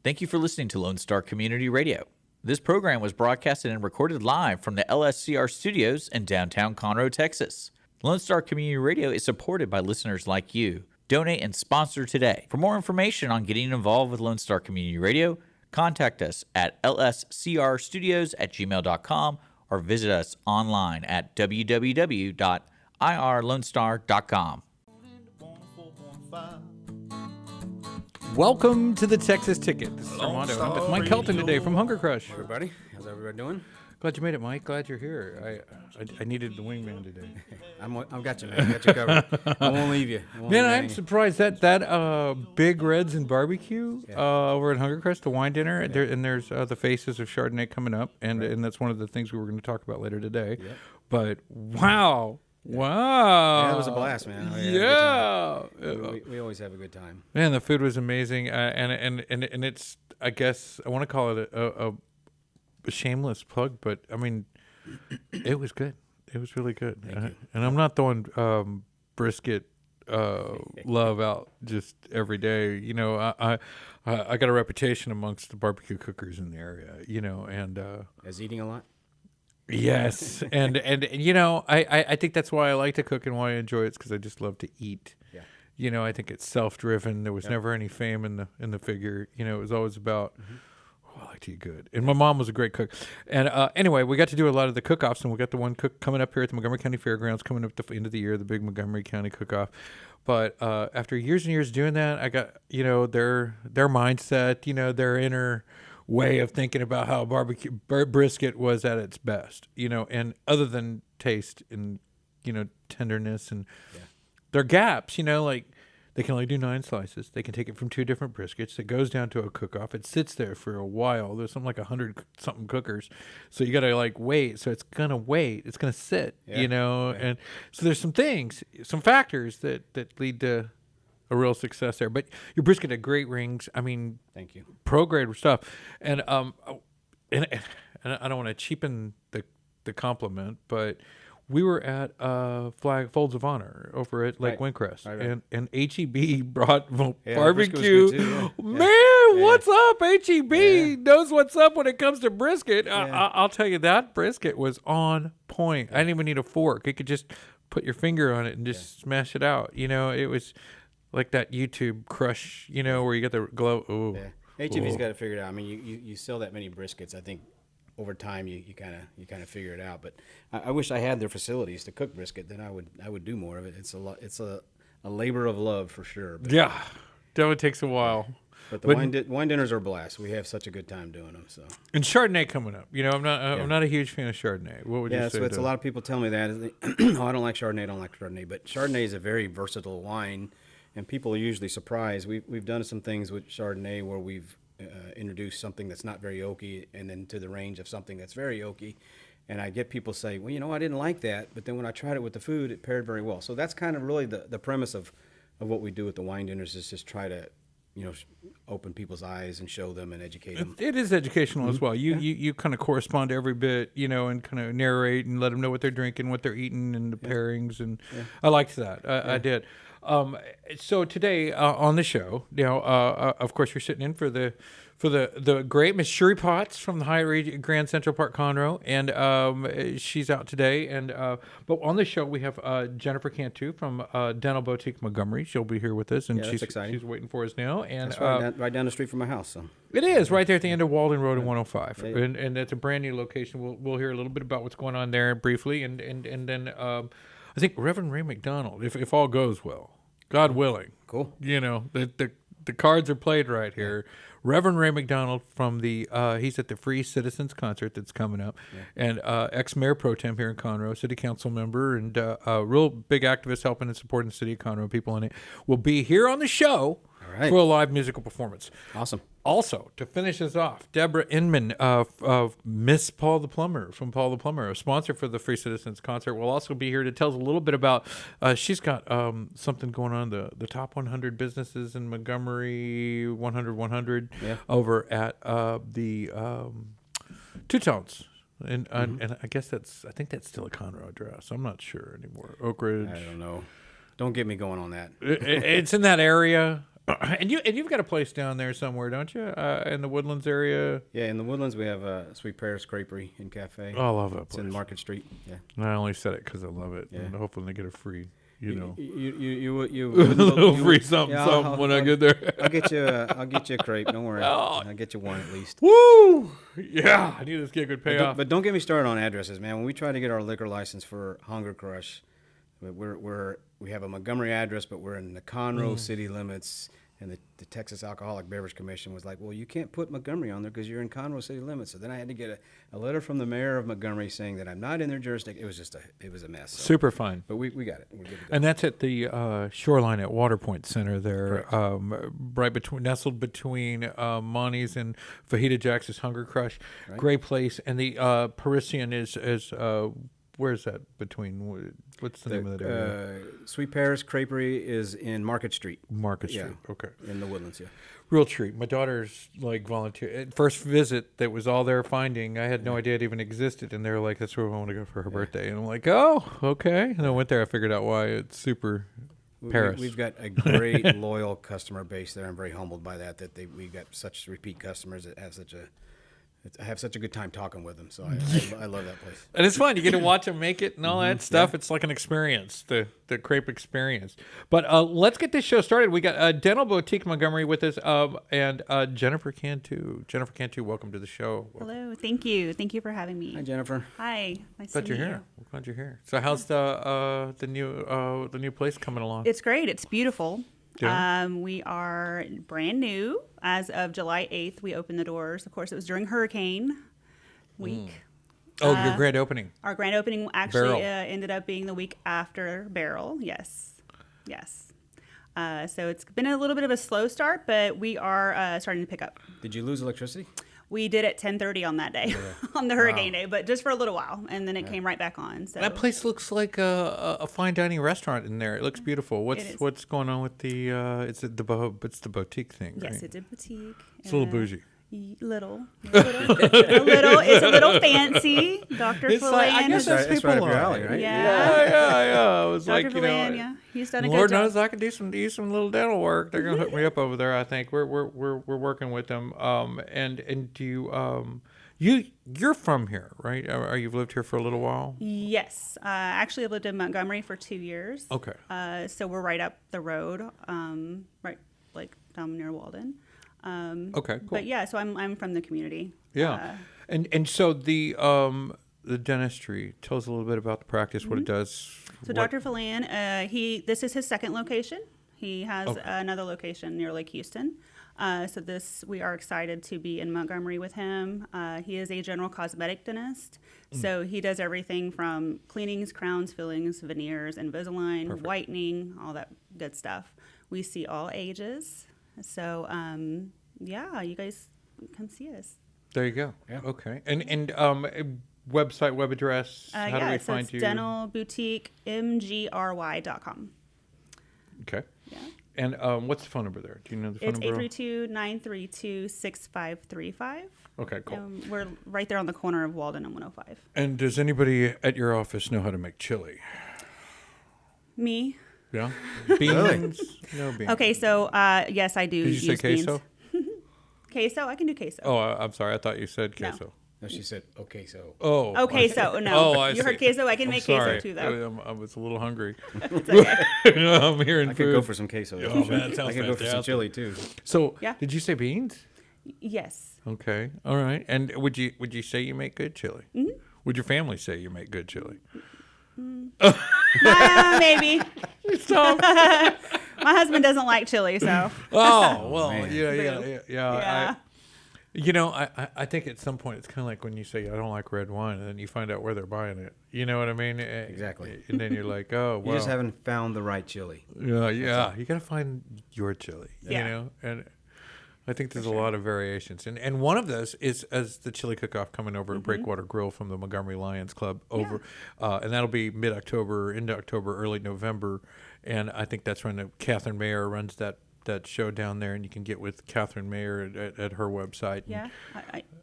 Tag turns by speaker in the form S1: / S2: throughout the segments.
S1: Thank you for listening to Lone Star Community Radio. This program was broadcasted and recorded live from the LSCR studios in downtown Conroe, Texas. Lone Star Community Radio is supported by listeners like you. Donate and sponsor today. For more information on getting involved with Lone Star Community Radio, contact us at lscrstudios@gmail.com or visit us online at www.irlonestar.com.
S2: Welcome to the Texas Ticket. This is Armando. I'm with Mike Kelton today from Hunger Crush.
S3: Everybody, how's everybody doing?
S2: Glad you made it, Mike. Glad you're here. I needed the Wingman today.
S3: I've got you, man. I got you covered. I won't leave you.
S2: Man, I'm surprised that Big Reds and Barbecue over at Hunger Crush, the wine dinner, and there's the Faces of Chardonnay coming up, and that's one of the things we were going to talk about later today. Yep. But wow. Wow.
S3: Yeah, it was a blast, man. We always have a good time.
S2: Man, the food was amazing. And it's, I guess, I want to call it a shameless plug, but I mean, it was good. It was really good. And I'm not throwing brisket love out just every day. You know, I got a reputation amongst the barbecue cookers in the area, you know, and
S3: as eating a lot?
S2: Yes, and you know, I think that's why I like to cook and why I enjoy it, because I just love to eat. Yeah. You know, I think it's self-driven. There was never any fame in the figure. You know, it was always about, I like to eat good. And my mom was a great cook. And anyway, we got to do a lot of the cook-offs, and we got the one cook coming up here at the Montgomery County Fairgrounds coming up at the end of the year, the big Montgomery County cook-off. But after years and years doing that, I got, you know, their mindset, you know, their inner way of thinking about how barbecue brisket was at its best, you know, and other than taste and, you know, tenderness and their gaps, you know, like they can only do 9 slices. They can take it from 2 different briskets. It goes down to a cook-off. It sits there for a while. There's something like 100 something cookers. So you got to like wait. So it's going to wait. It's going to sit, you know, and so there's some things, some factors that lead to a real success there. But your brisket had great rings. I mean,
S3: thank you.
S2: Pro grade stuff. And I don't want to cheapen the compliment, but we were at Flag Folds of Honor over at Lake Windcrest, and HEB brought barbecue. Too, Man, what's up? HEB knows what's up when it comes to brisket. I'll tell you, that brisket was on point. I didn't even need a fork. You could just put your finger on it and just smash it out. You know, it was like that YouTube crush, you know, where you get the glow. Ooh.
S3: Yeah. HEB's got to figure it out. I mean, you sell that many briskets, I think over time you kind of figure it out. But I wish I had their facilities to cook brisket. Then I would do more of it. It's a labor of love for sure. But,
S2: yeah, definitely takes a while.
S3: But wine dinners are a blast. We have such a good time doing them. So
S2: and Chardonnay coming up. You know, I'm not a huge fan of Chardonnay. What would you say?
S3: Yeah, so a lot of people tell me that. Oh, I don't like Chardonnay. I don't like Chardonnay. But Chardonnay is a very versatile wine. And people are usually surprised. We've done some things with Chardonnay where we've introduced something that's not very oaky and then to the range of something that's very oaky. And I get people say, well, you know, I didn't like that. But then when I tried it with the food, it paired very well. So that's kind of really the premise of what we do with the wine dinners is just try to, you know, open people's eyes and show them and educate them.
S2: It is educational as well. You kind of correspond to every bit, you know, and kind of narrate and let them know what they're drinking, what they're eating, and the pairings. And I liked that. I did. So today on the show, you know, of course, you're sitting in for the great Miss Shuri Potts from the Hyatt Grand Central Park Conroe, and she's out today. And but on the show we have Jennifer Cantu from DentalBoutique Montgomery. She'll be here with us, and she's waiting for us now. And
S3: that's right down the street from my house. So
S2: it is right there at the end of Walden Road and 105, and it's a brand new location. We'll hear a little bit about what's going on there briefly, and then I think Reverend Ray McDonald, if all goes well, God willing.
S3: Cool.
S2: You know, the cards are played right here. Reverend Ray McDonald from he's at the Free Citizens Concert that's coming up, and ex-mayor pro tem here in Conroe, city council member, and a real big activist helping and supporting the city of Conroe, people in it, will be here on the show for a live musical performance.
S3: Awesome.
S2: Also, to finish us off, Deborah Inman of Miss Paul the Plumber from Paul the Plumber, a sponsor for the Free Citizens Concert, will also be here to tell us a little bit about, she's got something going on, the top 100 businesses in Montgomery, 100 over at the Two Tones. And I guess I think that's still a Conroe address. I'm not sure anymore. Oak Ridge.
S3: I don't know. Don't get me going on that.
S2: It's in that area. And you've got a place down there somewhere, don't you? In the Woodlands area.
S3: Yeah, in the Woodlands we have Sweet Paris Creperie and Cafe.
S2: Oh, I love that
S3: It's
S2: place.
S3: in Market Street. Yeah.
S2: And I only said it because I love it.
S3: Yeah.
S2: And hoping they get a free, you
S3: You
S2: a little free
S3: you-
S2: something
S3: yeah,
S2: when I get there.
S3: I'll get you a crepe. Don't worry.
S2: Oh.
S3: I'll get you one at least.
S2: Woo! Yeah, I knew this get a good payoff.
S3: But don't get me started on addresses, man. When we try to get our liquor license for Hunger Crush, we have a Montgomery address, but we're in the Conroe city limits, and the Texas Alcoholic Beverage Commission was like, well, you can't put Montgomery on there because you're in Conroe city limits. So then I had to get a letter from the mayor of Montgomery saying that I'm not in their jurisdiction. It was just it was a mess. So.
S2: Super fun.
S3: But we got it. We're good to go.
S2: And that's at the shoreline at Waterpoint Center there, nestled between Monty's and Fajita Jack's Hunger Crush.
S3: Right.
S2: Great place. And the Parisian is where's that between? What's the name of that area?
S3: Sweet Paris Creperie is in Market Street.
S2: Market Street. Okay.
S3: In the Woodlands, yeah.
S2: Real treat. My daughter's like volunteer. First visit, that was all they're finding. I had no idea it even existed, and they were like, "That's where we want to go for her birthday." And I'm like, "Oh, okay." And I went there. I figured out why. It's super Paris.
S3: We've got a great loyal customer base there. I'm very humbled by that. We've got such repeat customers that I have such a good time talking with them. So I love that place.
S2: And it's fun. You get to watch them make it and all that stuff. Yeah. It's like an experience, the crepe experience. But let's get this show started. We got Dental Boutique Montgomery with us and Jennifer Cantu. Jennifer Cantu, welcome to the show.
S4: Hello. Thank you. Thank you for having me.
S3: Hi, Jennifer.
S4: Hi. Nice
S2: Glad
S4: to
S2: you're
S4: meet
S2: here. We're glad you're here. So how's the new place coming along?
S4: It's great. It's beautiful.
S2: Yeah.
S4: We are brand new. As of July 8th, we opened the doors. Of course, it was during hurricane week.
S2: Oh, your grand opening.
S4: Our grand opening actually
S2: Barrel.
S4: ended up being the week after Barrel. Yes. So it's been a little bit of a slow start, but we are starting to pick up.
S3: Did you lose electricity?
S4: We did at 10:30 on that day, on the hurricane day, but just for a little while, and then it came right back on. So
S2: That place looks like a fine dining restaurant in there. It looks beautiful. What's going on with the? It's the boutique thing, right?
S4: Yes, it's a boutique.
S2: It's a little bougie.
S4: Little. It's a little fancy. Dr.
S2: It's like, I
S4: Philan.
S2: guess that's
S3: That's
S2: people
S3: right up your
S2: like.
S3: alley, right?
S2: Yeah. I was
S4: Dr.
S2: like,
S4: Philan, yeah. He's done a
S2: Lord
S4: good job.
S2: knows I can do some little dental work. They're gonna hook me up over there. I think we're working with them. And do you're from here, right? Or you've lived here for a little while?
S4: Yes. Actually, I lived in Montgomery for 2 years.
S2: Okay.
S4: So we're right up the road, right, like down near Walden.
S2: Okay. Cool.
S4: But yeah, so I'm from the community.
S2: Yeah. And so the dentistry, tell us a little bit about the practice, what it does.
S4: So Dr. Philan, this is his second location. He has
S2: Okay.
S4: another location near Lake Houston. We are excited to be in Montgomery with him. He is a general cosmetic dentist. So he does everything from cleanings, crowns, fillings, veneers, Invisalign,
S2: Perfect.
S4: whitening, all that good stuff. We see all ages. So, you guys come see us.
S2: There you go.
S3: Yeah.
S2: Okay. And website, web address, how do we
S4: so
S2: find
S4: it's
S2: you?
S4: DentalBoutiqueMGRY.com.
S2: Okay.
S4: Yeah.
S2: And what's the phone number there? Do you know the phone
S4: It's
S2: number?
S4: 832-932-6535.
S2: Okay, cool.
S4: We're right there on the corner of Walden and 105.
S2: And does anybody at your office know how to make chili?
S4: Me?
S2: Yeah? Beans? No beans.
S4: Okay, so yes, I do.
S2: Did you say
S4: use beans.
S2: queso?
S4: Queso? I can do queso.
S2: Oh, I'm sorry. I thought you said
S4: No.
S2: queso.
S3: No, she said, okay, so.
S2: Oh.
S4: Oh, queso. No.
S2: Oh, I
S4: you heard
S2: see.
S4: queso? I can
S2: I'm
S4: make
S2: sorry.
S4: queso too, though.
S2: I was a little hungry.
S4: It's okay.
S2: I'm hearing
S3: I
S2: food.
S3: could go for some queso.
S2: Oh, man, that
S3: I
S2: sounds
S3: could go for some
S2: fantastic.
S3: chili, too.
S2: So,
S4: Yeah.
S2: did you say beans?
S4: Yes.
S2: Okay. All right. And would you say you make good chili? Mm-hmm. Would your family say you make good chili?
S4: Maybe.
S2: Stop.
S4: My husband doesn't like chili, so.
S2: Oh, well,
S3: man.
S2: yeah.
S4: Yeah.
S2: I think at some point it's kind of like when you say, I don't like red wine, and then you find out where they're buying it. You know what I mean?
S3: Exactly.
S2: And then you're like, oh, well.
S3: You just haven't found the right chili.
S2: Yeah. You got to find your chili,
S4: Yeah.
S2: you know? And I think there's a lot of variations. And one of those is as the chili cook-off coming over at Breakwater Grill from the Montgomery Lions Club over. And that'll be mid-October, into October, early November. And I think that's when Catherine Mayer runs that show down there, and you can get with Catherine Mayer at her website.
S4: Yeah.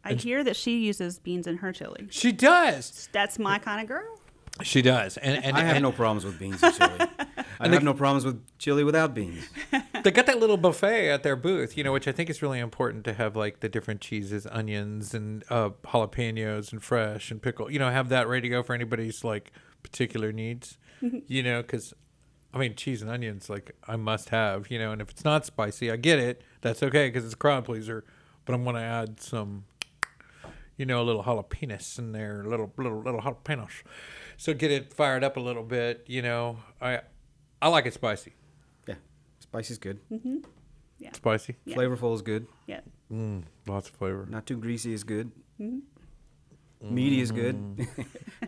S4: I hear that she uses beans in her chili.
S2: She does.
S4: That's my kind of girl.
S2: She does. And
S3: I have no problems with beans and chili. I have no problems with chili without beans.
S2: They got that little buffet at their booth, which I think is really important to have, like the different cheeses, onions, and jalapenos, and fresh, and pickle. Have that ready to go for anybody's like particular needs. Because I mean, cheese and onions, like I must have. And if it's not spicy, I get it. That's okay because it's a crowd pleaser. But I'm going to add some, a little jalapenos in there, little jalapenos. So get it fired up a little bit. I like it spicy.
S3: Yeah, spicy's good.
S4: Mm-hmm. Yeah.
S2: Spicy.
S4: Yeah.
S3: Flavorful is good.
S4: Yeah.
S2: Lots of flavor.
S3: Not too greasy is good.
S4: Mm-hmm.
S3: Meaty is good.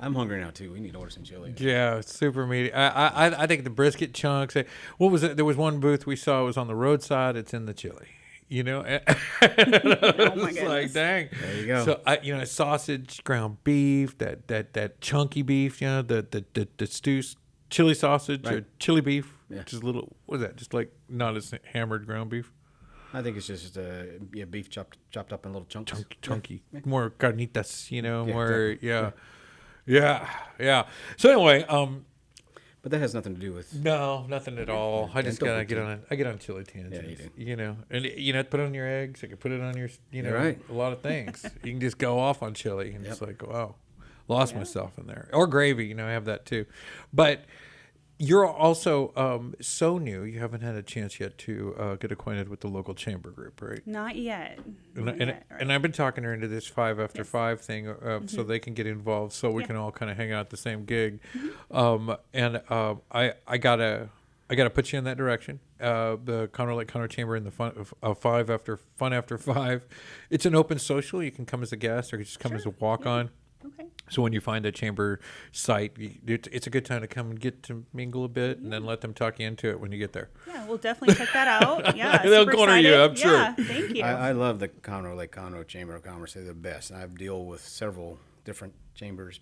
S3: I'm hungry now too. We need to order some chili.
S2: Yeah, super meaty. I think the brisket chunks. What was it? There was one booth we saw. It was on the roadside. It's in the chili.
S4: Oh my
S2: It's
S4: goodness.
S2: like, dang.
S3: There you go.
S2: So sausage, ground beef, that chunky beef. The stew, chili sausage or
S3: Right.
S2: chili beef,
S3: Yeah.
S2: which is a little. What is that? Just like not as hammered ground beef.
S3: I think it's just beef chopped up in little chunks.
S2: Chunky, more carnitas. More
S3: exactly.
S2: yeah. So anyway,
S3: But that has nothing to do with.
S2: no, nothing at all. I just gotta
S3: DentalBoutique.
S2: get on chili tangents.
S3: Yeah, you do.
S2: And put it on your eggs. I could put it on your,
S3: You're right.
S2: a lot of things. You can just go off on chili, and it's
S3: Yep.
S2: like, wow, lost myself in there. Or gravy, I have that too. But you're also so new. You haven't had a chance yet to get acquainted with the local chamber group, right?
S4: Not yet.
S2: And,
S4: Not
S2: and,
S4: yet, right.
S2: and I've been talking her into this 5 after
S4: Yes.
S2: 5 thing so they can get involved so we
S4: Yeah.
S2: can all kind of hang out at the same gig. I gotta put you in that direction. The Conroe Lake Conroe Chamber in the Fun After 5. It's an open social. You can come as a guest or just come as a walk-on.
S4: Okay.
S2: So when you find a chamber site, it's a good time to come and get to mingle a bit, and then let them talk you into it when you get there.
S4: Yeah, we'll definitely check that out. Yeah,
S2: They'll
S4: super
S2: corner you,
S4: excited.
S2: I'm sure.
S4: Yeah, thank you.
S3: I love the Conroe Lake Conroe Chamber of Commerce. They're the best. And I deal with several different chambers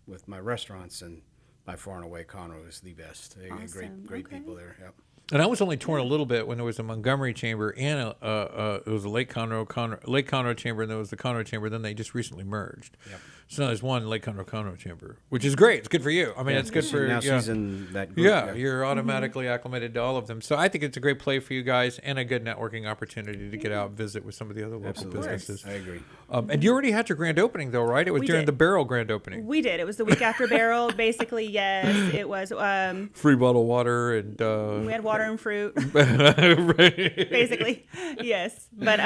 S3: with my restaurants, and by far and away, Conroe is the best. They got
S4: Awesome.
S3: great
S4: Okay.
S3: people there. Yep.
S2: And I was only torn a little bit when there was a Montgomery chamber and it was a Lake Conroe chamber, and there was the Conroe chamber. Then they just recently merged.
S3: Yep.
S2: So now there's one Lake Conroe chamber, which is great. It's good for you. I mean, it's good for
S3: now
S2: yeah.
S3: she's in that group.
S2: Yeah, you're automatically acclimated to all of them. So I think it's a great play for you guys and a good networking opportunity to get out and visit with some of the other local
S3: Absolutely.
S2: businesses.
S3: I agree.
S2: And you already had your grand opening, though, right? It was
S4: We
S2: during
S4: did.
S2: the Barrel grand opening.
S4: We did. It was the week after Barrel. Basically, yes, it was.
S2: Free bottle of water and
S4: We had water and fruit.
S2: right.
S4: Basically, yes. But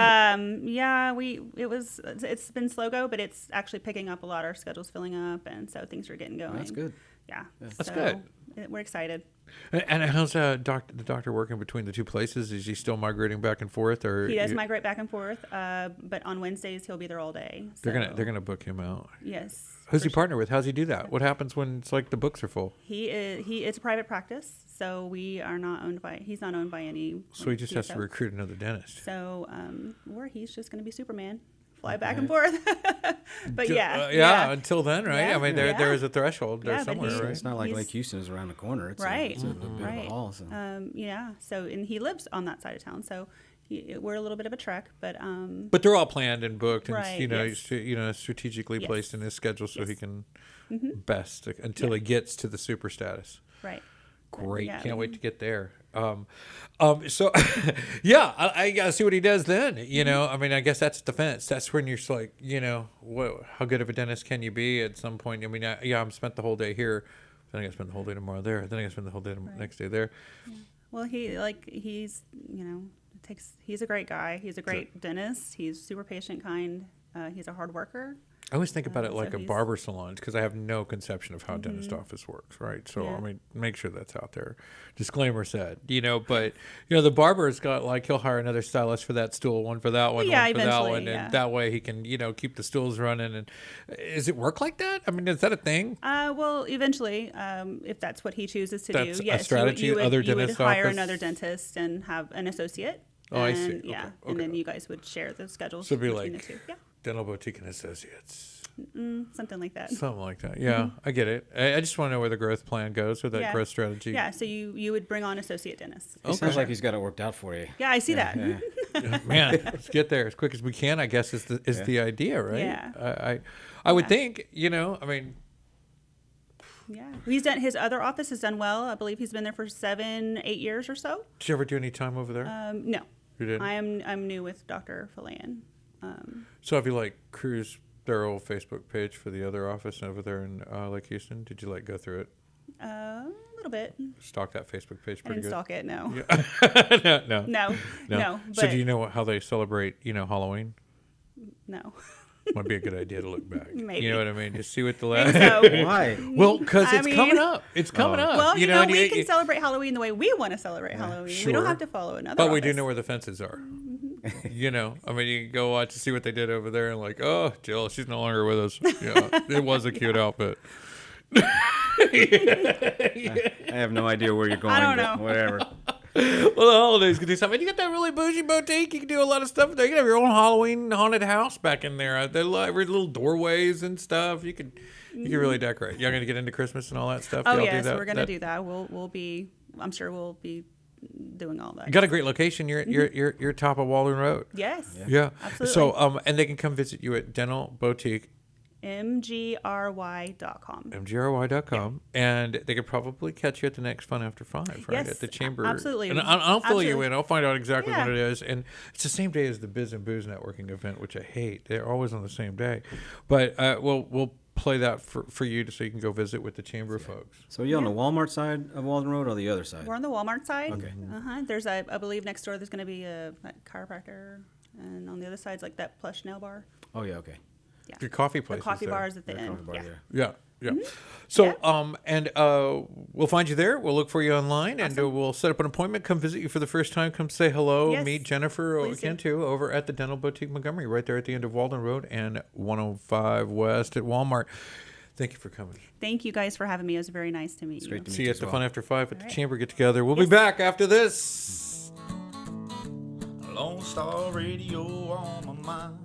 S4: it's been slow go, but it's actually picking up a lot. Our schedule's filling up, and so things are getting going.
S3: That's good.
S4: Yeah,
S2: That's good.
S4: We're excited.
S2: And how's the doctor working between the two places? Is he still migrating back and forth, or
S4: He does migrate back and forth, but on Wednesdays he'll be there all day.
S2: They're
S4: so-
S2: gonna book him out.
S4: Yes.
S2: Who's
S4: for
S2: he partner with? How's he do that? What happens when it's like the books are full?
S4: It's a private practice, so he's not owned by any.
S2: So he just has to
S4: DSO.
S2: recruit another dentist.
S4: So he's just going to be Superman, fly back and forth. But yeah,
S2: yeah. Until then, right?
S4: Yeah,
S2: I mean, there
S4: yeah.
S2: is a threshold there
S4: Yeah, but
S2: somewhere,
S4: he-
S2: right?
S3: It's not like
S4: He's-
S3: Lake Houston is around the corner. It's
S4: Right.
S3: It's a bit of
S4: Right.
S3: a haul. So.
S4: So and he lives on that side of town, so we're a little bit of a trek, but
S2: But they're all planned and booked, and
S4: Right, yes.
S2: strategically
S4: Yes.
S2: placed in his schedule so he
S4: Yes.
S2: can best until he gets to the super status.
S4: right.
S2: Great,
S4: Yeah.
S2: can't wait to get there. So yeah, I gotta see what he does then. I mean, I guess that's defense. That's when you're just like, how good of a dentist can you be at some point? I mean, I'm spent the whole day here. Then I got to spend the whole day tomorrow there. Then I got to spend the whole day next day there.
S4: Well, he's a great guy. He's a great dentist. He's super patient, kind. He's a hard worker.
S2: I always think about it
S4: so
S2: like a
S4: he's-
S2: barber salon because I have no conception of how a dentist office works, right? So,
S4: Yeah.
S2: I mean, make sure that's out there. Disclaimer said, but, the barber's got he'll hire another stylist for that stool, one for that one,
S4: Yeah,
S2: one for that
S4: eventually,
S2: one.
S4: yeah.
S2: And that way he can, keep the stools running. And does it work like that? I mean, is that a thing?
S4: Well, eventually, if that's what he chooses to
S2: That's
S4: do,
S2: a
S4: yes,
S2: strategy,
S4: you would
S2: other
S4: hire
S2: dentist
S4: another
S2: office?
S4: dentist and have an associate.
S2: Oh, I
S4: and,
S2: see.
S4: Yeah,
S2: Okay,
S4: and then
S2: okay.
S4: you guys would share the schedules
S2: So it'd be
S4: between
S2: like
S4: the two. Yeah,
S2: Dental Boutique and Associates.
S4: something like that.
S2: Something like that. Yeah, I get it. I just want to know where the growth plan goes or that
S4: Yeah.
S2: growth strategy.
S4: Yeah, so you would bring on associate dentists.
S3: It sounds like he's got it worked out for you.
S4: Yeah, I see that.
S3: Yeah.
S2: Man, let's get there as quick as we can. I guess is the idea, right?
S4: Yeah.
S2: I would
S4: Yeah.
S2: think. I mean,
S4: Yeah, his other office has done well. I believe he's been there for 7-8 years or so.
S2: Did you ever do any time over there?
S4: No,
S2: You didn't?
S4: I'm new with Dr. Philan.
S2: So have you cruised their old Facebook page for the other office over there in Lake Houston? Did you go through it?
S4: A little bit.
S2: Stalk that Facebook page
S4: I
S2: pretty
S4: didn't
S2: good?
S4: stalk it. No.
S2: No.
S4: No.
S2: So
S4: But
S2: do you know how they celebrate, Halloween?
S4: no.
S2: Might be a good idea to look back.
S4: Maybe.
S2: You know what I mean? Just see what the
S4: And
S2: last.
S4: so,
S3: Why?
S2: Well, because
S4: I
S2: it's
S4: mean-
S2: coming up. It's coming up.
S4: well,
S2: and
S4: we can celebrate Halloween the way we want to celebrate Halloween. We
S2: sure.
S4: don't have to follow another.
S2: But we do
S4: office.
S2: know where the fences are. I mean, you can go watch to see what they did over there, and oh, Jill, she's no longer with us. Yeah, it was a cute outfit.
S3: I have no idea where you're going.
S4: I don't
S3: but
S4: know.
S3: Whatever.
S2: Well, the holidays can do something. You got that really bougie boutique. You can do a lot of stuff there. You can have your own Halloween haunted house back in there. There are every little doorways and stuff. You can really decorate. You're going to get into Christmas and all that stuff.
S4: Oh
S2: Y'all
S4: yes,
S2: do that?
S4: we're gonna do that. We'll be. I'm sure we'll be doing all that.
S2: You got a great location. You're top of Walden Road.
S4: Yes.
S2: Yeah.
S4: Absolutely.
S2: So and they can come visit you at DentalBoutique.
S4: mgry.com.
S2: mgry.com, and they could probably catch you at the next Fun After 5, right?
S4: Yes,
S2: At the chamber.
S4: absolutely.
S2: And I'll fill you
S4: Absolutely.
S2: in. I'll find out exactly
S4: Yeah.
S2: what it is. And it's the same day as the Biz and Booze networking event, which I hate. They're always on the same day. But we'll play that for you so you can go visit with the chamber folks.
S3: So you on the Walmart side of Walden Road or the other side?
S4: We're on the Walmart side.
S3: Okay.
S4: There's I believe next door there's going to be a chiropractor, and on the other side's that plush nail bar.
S3: Oh yeah, okay.
S4: Yeah.
S2: The coffee
S4: The
S2: place.
S4: coffee
S2: is there.
S4: bar is at the
S3: Yeah,
S4: end.
S3: coffee bar
S4: Yeah.
S3: there.
S2: Yeah. Yeah. So,
S4: Yeah.
S2: we'll find you there. We'll look for you online, and we'll set up an appointment. Come visit you for the first time. Come say hello.
S4: Yes.
S2: Meet Jennifer or
S4: Please do.
S2: Cantu over at the Dental Boutique Montgomery, right there at the end of Walden Road and 105 West at Walmart. Thank you for coming.
S4: Thank you guys for having me. It was very nice to meet you.
S3: great to meet
S2: See you
S3: you
S2: at
S3: as
S2: the
S3: well.
S2: Fun After 5 at the
S4: right.
S2: chamber get together. We'll be back after this.
S5: Lone Star Radio on my mind.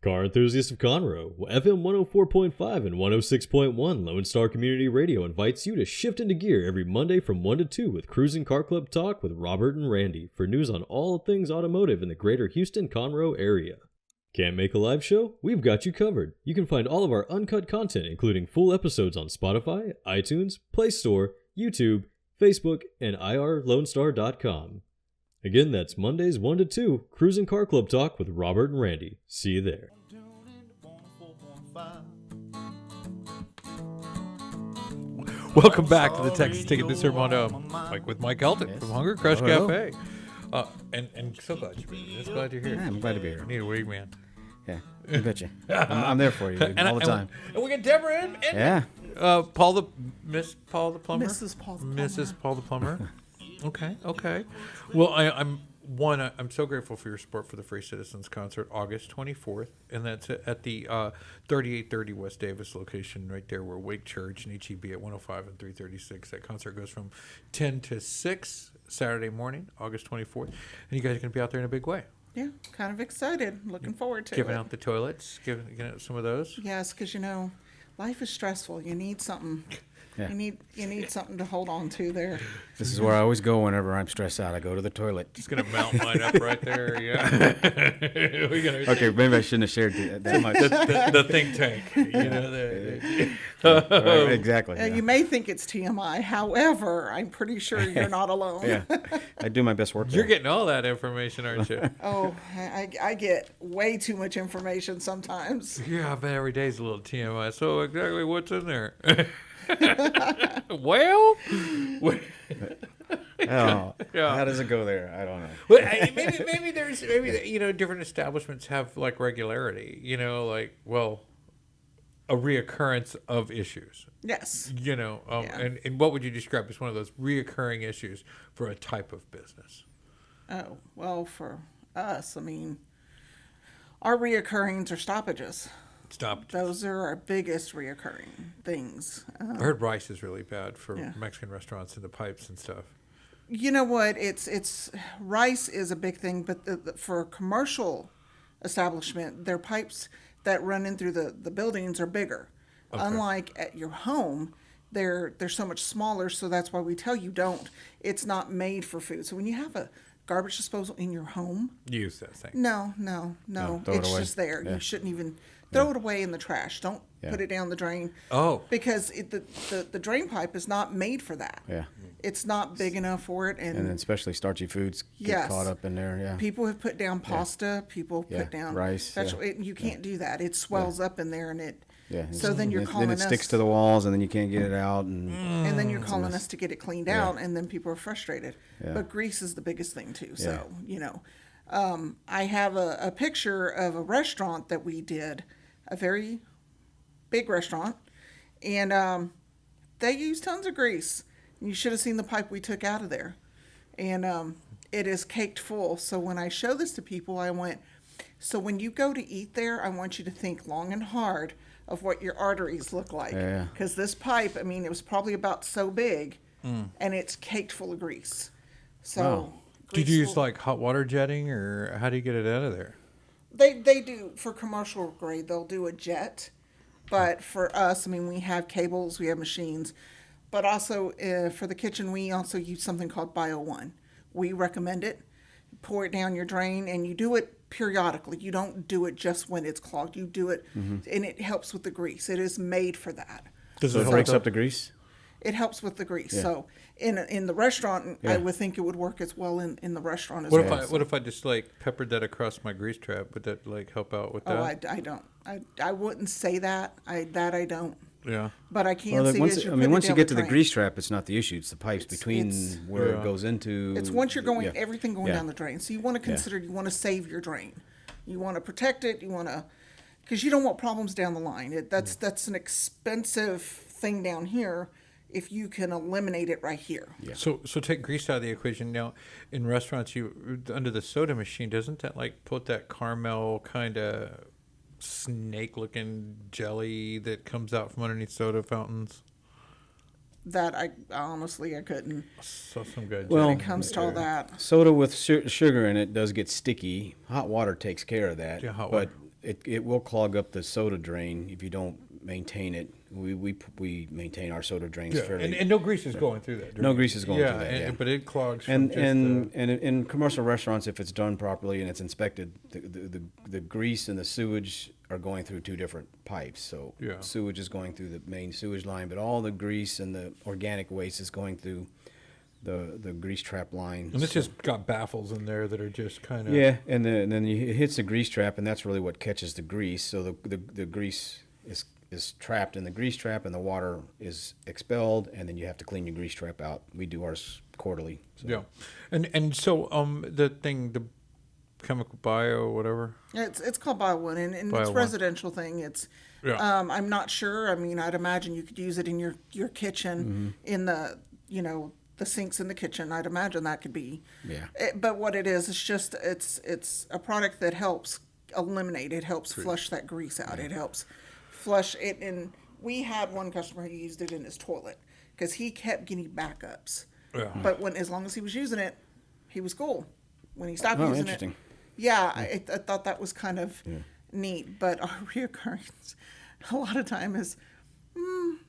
S6: Car enthusiasts of Conroe, FM 104.5 and 106.1 Lone Star Community Radio invites you to shift into gear every Monday from 1 to 2 with Cruisin Car Club Talk with Robert and Randy for news on all things automotive in the greater Houston-Conroe area. Can't make a live show? We've got you covered. You can find all of our uncut content, including full episodes on Spotify, iTunes, Play Store, YouTube, Facebook, and irlonestar.com. Again, that's Mondays 1 to 2, Cruisin Car Club Talk with Robert and Randy. See you there.
S2: Welcome back to the Texas Ticket. This is Armando. Mike with Mike Kelton from Hunger Crush
S3: Hello.
S2: Cafe. And so glad you're here. Just glad you're here.
S3: Yeah, I'm glad to be here.
S2: Need a wingman.
S3: Yeah, I bet you. I'm there for you dude, all the time.
S2: And we got Deborah and
S3: Yeah.
S2: Miss Paul the Plumber.
S7: Mrs. Paul the Plumber.
S2: Mrs. Paul the Plumber. Okay. Well, I'm so grateful for your support for the Free Citizens Concert, August 24th, and that's at the 3830 West Davis location, right there where Wake Church and HEB at 105 and 336. That concert goes from 10 to 6 Saturday morning, August 24th, and you guys are going to be out there in a big way,
S7: Yeah, kind of excited. Looking forward to
S2: giving
S7: it.
S2: out the toilets, giving out some of those.
S7: Yes, because life is stressful. You need something.
S3: Yeah.
S7: You need something to hold on to there.
S3: This is where I always go whenever I'm stressed out. I go to the toilet.
S2: Just going to mount mine up right there. Yeah. We're gonna
S3: Okay, maybe I shouldn't have shared that much.
S2: the think tank.
S3: Right, exactly. Yeah.
S7: You may think it's TMI. However, I'm pretty sure you're not alone.
S3: Yeah, I do my best work.
S2: You're
S3: there.
S2: getting all that information, aren't you?
S7: Oh, I get way too much information sometimes.
S2: Yeah, I bet every day's a little TMI. So exactly what's in there? Well,
S3: Oh,
S2: Yeah.
S3: how does it go there? I don't know.
S2: well, maybe there's different establishments have like regularity. A reoccurrence of issues.
S7: Yes.
S2: Yeah. And what would you describe as one of those reoccurring issues for a type of business?
S7: Oh, well, for us, our reoccurrings are stoppages.
S2: Stop.
S7: Those are our biggest reoccurring things.
S2: I heard rice is really bad for
S7: Yeah.
S2: Mexican restaurants and the pipes and stuff.
S7: You know what? It's rice is a big thing, but for a commercial establishment, their pipes that run in through the buildings are bigger. Unlike at your home, they're so much smaller. So that's why we tell you don't. It's not made for food. So when you have a garbage disposal in your home,
S2: Use that thing.
S7: no.
S3: throw it
S7: It's
S3: away.
S7: just there.
S3: Yeah.
S7: You shouldn't even throw it away in the trash. Don't put it down the drain.
S2: Oh.
S7: Because the drain pipe is not made for that.
S3: Yeah.
S7: It's not big enough for it.
S3: And then especially starchy foods get
S7: Yes.
S3: caught up in there. Yeah.
S7: People have put down pasta. People
S3: Yeah,
S7: put down
S3: rice,
S7: vegetable.
S3: yeah.
S7: You can't do that. It swells up in there, and it.
S3: Yeah.
S7: So then you're calling
S3: Then it
S7: us.
S3: sticks to the walls, and then you can't get it out. And
S7: and then you're calling us to get it cleaned
S3: Yeah.
S7: out, and then people are frustrated.
S3: Yeah.
S7: But grease is the biggest thing too.
S3: Yeah.
S7: So I have a picture of a restaurant that we did, a very big restaurant, and they use tons of grease. You should have seen the pipe we took out of there, and it is caked full. So when I show this to people, I went, so when you go to eat there, I want you to think long and hard of what your arteries look like.
S3: Yeah.
S7: Because this pipe, I mean, it was probably about so big, and it's caked full of grease. So
S3: Wow.
S2: Did you use
S7: grease will-
S2: like hot water jetting, or how do you get it out of there?
S7: They do for commercial grade. They'll do a jet, but for us, I mean, we have cables, we have machines, but also for the kitchen, we also use something called Bio One. We recommend it. Pour it down your drain, and you do it periodically. You don't do it just when it's clogged. You do it, and it helps with the grease. It is made for that.
S2: Does
S3: so it
S2: hold
S3: breaks up the grease.
S7: It helps with the grease.
S3: Yeah.
S7: So in the restaurant,
S3: Yeah.
S7: I would think it would work as well in the restaurant as
S2: What
S7: well.
S2: if I just like peppered that across my grease trap? Would that like help out with that?
S7: Oh, I don't. I wouldn't say that. I don't.
S2: Yeah.
S7: But I can
S3: Well,
S7: see
S3: once
S7: as you're
S3: I mean,
S7: putting
S3: once
S7: it
S3: you
S7: down
S3: get to the
S7: drain.
S3: grease trap, it's not the issue. It's the pipes between
S7: it's-
S3: where
S2: Yeah.
S3: it goes into.
S7: It's once you're going,
S3: yeah.
S7: everything going
S3: Yeah.
S7: down the drain. So you want to consider, you want to save your drain. You want to protect it. You want to, because you don't want problems down the line. That's an expensive thing down here. If you can eliminate it right here.
S3: Yeah.
S2: So take grease out of the equation. Now, in restaurants, you under the soda machine, doesn't that like put that caramel kind of snake-looking jelly that comes out from underneath soda fountains?
S7: That I honestly I couldn't.
S2: So some good.
S3: Well,
S7: When it comes to all that,
S3: Soda with sugar in it does get sticky. Hot water takes care of that.
S2: Yeah, hot
S3: but
S2: water.
S3: it will clog up the soda drain if you don't maintain it. We maintain our soda drains
S2: yeah,
S3: fairly.
S2: and no grease is going through that.
S3: No grease is going through that, yeah.
S2: But it clogs. From
S3: And
S2: just
S3: and in commercial restaurants, if it's done properly and it's inspected, the grease and the sewage are going through two different pipes. So
S2: Yeah.
S3: sewage is going through the main sewage line, but all the grease and the organic waste is going through the grease trap line.
S2: and it's just got baffles in there that are just kind of.
S3: Yeah, and then it hits the grease trap, and that's really what catches the grease. So the grease is trapped in the grease trap, and the water is expelled, and then you have to clean your grease trap out. We do ours quarterly. So.
S2: Yeah, and so the chemical bio whatever.
S7: it's called Bio One, and it's
S2: Bio
S7: a
S2: One.
S7: residential thing. It's
S2: Yeah.
S7: I'm not sure. I mean, I'd imagine you could use it in your kitchen in the the sinks in the kitchen. I'd imagine that could be.
S3: Yeah.
S7: But what it is, it's just it's a product that helps eliminate. It helps flush that grease out. It helps flush it. And we had one customer who used it in his toilet because he kept getting backups.
S2: Yeah.
S7: But as long as he was using it, he was cool. When he stopped
S3: Oh,
S7: using
S3: interesting.
S7: it, yeah, I thought that was kind of neat. But our reoccurrence a lot of time is,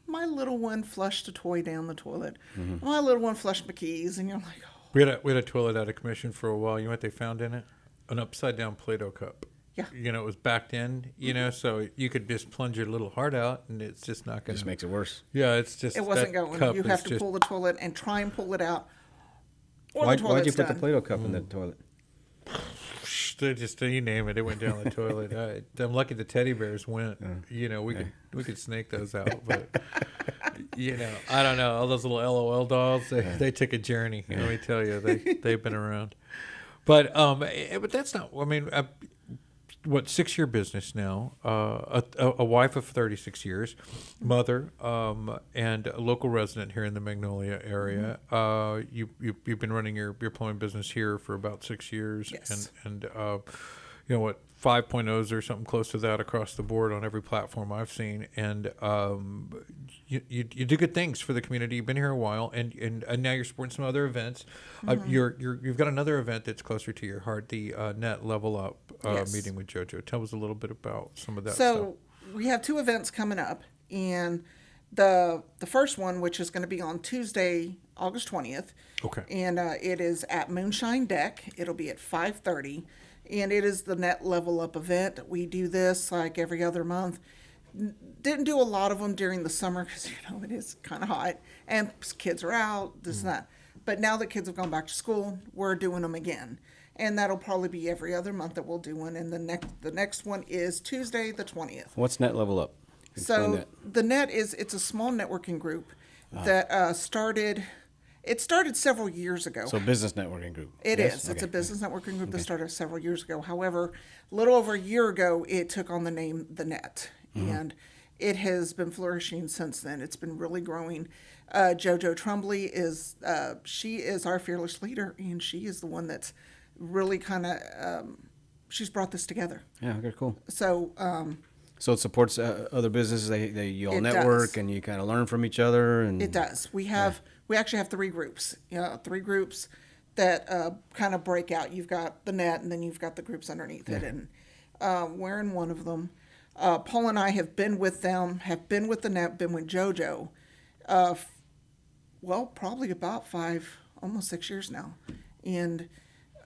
S7: my little one flushed a toy down the toilet. My little one flushed my keys, and you're like, oh,
S2: We had a toilet out of commission for a while. You know what they found in it? An upside down Play-Doh cup.
S7: Yeah.
S2: You know, it was backed in. You know, so you could just plunge your little heart out, and it's just not going
S3: Just
S2: to.
S3: makes it worse.
S2: Yeah, it's just.
S7: it wasn't
S2: that
S7: going.
S2: cup
S7: You
S2: is
S7: have to
S2: just-
S7: pull the toilet and try and pull it out. Or
S3: Why'd
S7: the
S3: you
S7: toilet's
S3: put the
S7: done.
S3: Play-Doh cup in the toilet?
S2: They just you name it, it went down the toilet. I'm lucky the teddy bears went. You know, we could snake those out, but you know, I don't know. All those little LOL dolls, they took a journey. Let me tell you, they've been around. But that's not. I mean, 6-year business now? A wife of 36 years, mother, and a local resident here in the Magnolia area. You've been running your plumbing business here for about 6 years,
S7: Yes.
S2: and you know what, 5.0s or something close to that across the board on every platform I've seen, and you do good things for the community. You've been here a while, and now you're supporting some other events. You've got another event that's closer to your heart, the Net Level Up
S7: Yes.
S2: meeting with JoJo. Tell us a little bit about some of that
S7: So we have 2 events coming up, and the first one, which is going to be on Tuesday, August 20th.
S2: Okay.
S7: And it is at Moonshine Deck. It'll be at 5:30, and it is the net level up event. We do this like every other month. Didn't do a lot of them during the summer because it is kind of hot and kids are out, this and that. But now that kids have gone back to school, we're doing them again, and that'll probably be every other month that we'll do one. And the next one is Tuesday the 20th.
S3: What's Net Level Up? Explain
S7: So
S3: that.
S7: the net it's a small networking group that started. It started several years ago.
S3: So business networking group.
S7: It
S3: Yes?
S7: is. It's
S3: Okay.
S7: a business networking group that started several years ago. However, a little over a year ago, it took on the name The Net, and it has been flourishing since then. It's been really growing. JoJo Trumbley is she is our fearless leader, and she is the one that's really kind of she's brought this together.
S3: Yeah, okay, cool.
S7: So
S3: So it supports other businesses. You all
S7: It
S3: network
S7: does.
S3: and you kind of learn from each other. And
S7: it does. We actually have three groups. Three groups that kind of break out. You've got the net, and then you've got the groups underneath it, and we're in one of them. Paul and I have been with them, have been with the net, been with JoJo. Well, probably about 5, almost 6 years now, and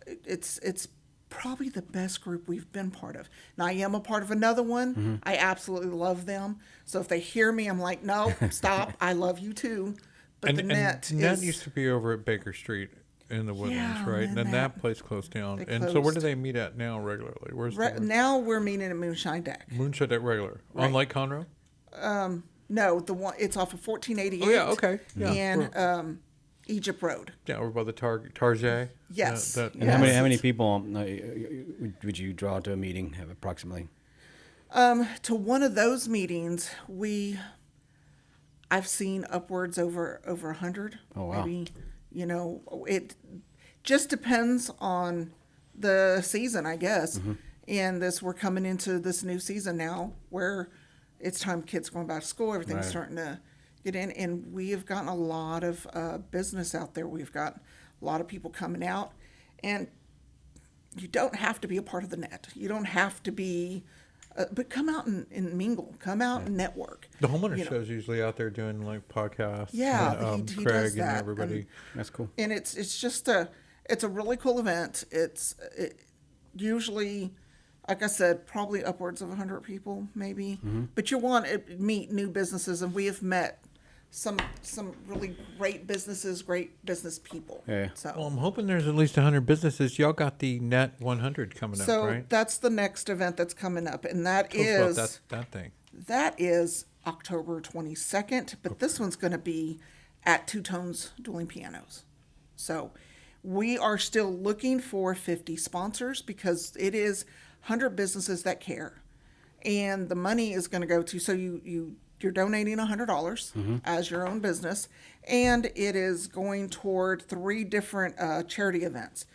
S7: it's probably the best group we've been part of. Now I am a part of another one. I absolutely love them. So if they hear me, I'm like, no, stop. I love you too. But the net is
S2: used to be over at Baker Street in the Woodlands,
S7: Yeah,
S2: right?
S7: and
S2: And then
S7: that-
S2: that place closed down.
S7: they
S2: And so where do
S7: closed.
S2: they meet at now regularly? Where's
S7: right,
S2: the
S7: now we're meeting at Moonshine Deck.
S2: Moonshine at regular? On
S7: Right.
S2: Lake Conroe?
S7: No, the one it's off of 1488.
S2: Oh, yeah, okay. Yeah,
S7: And Egypt Road.
S2: Yeah, over by the Target.
S7: Yes.
S3: And
S7: Yes.
S3: how many people would you draw to a meeting? Have approximately?
S7: To one of those meetings, I've seen upwards over 100.
S3: Oh, wow.
S7: Maybe, it just depends on the season, I guess. And we're coming into this new season now where it's time kids going back to school, everything's
S3: Right.
S7: starting to get in, and we have gotten a lot of business out there. We've got a lot of people coming out, and you don't have to be a part of the net. You don't have to be, but come out and mingle. Come out and network.
S2: The homeowner
S7: You know.
S2: show's usually out there doing like podcasts.
S7: Yeah,
S2: and,
S7: he
S2: Craig
S7: does
S2: and
S7: that,
S2: everybody.
S3: That's cool.
S7: And it's just a really cool event. It's usually, like I said, probably upwards of 100 people, maybe. But you want to meet new businesses, and we have met some really great businesses, great business people.
S3: Yeah.
S7: So.
S2: Well, I'm hoping there's at least 100 businesses. Y'all got the Net 100 coming up,
S7: So
S2: right?
S7: that's the next event that's coming up, and that
S2: Tell us
S7: is
S2: about that thing.
S7: that is October 22nd. But this one's going to be at Two Tones Dueling Pianos. So we are still looking for 50 sponsors because it is 100 businesses that care, and the money is going to go to. So you're donating $100 as your own business, and it is going toward 3 different charities.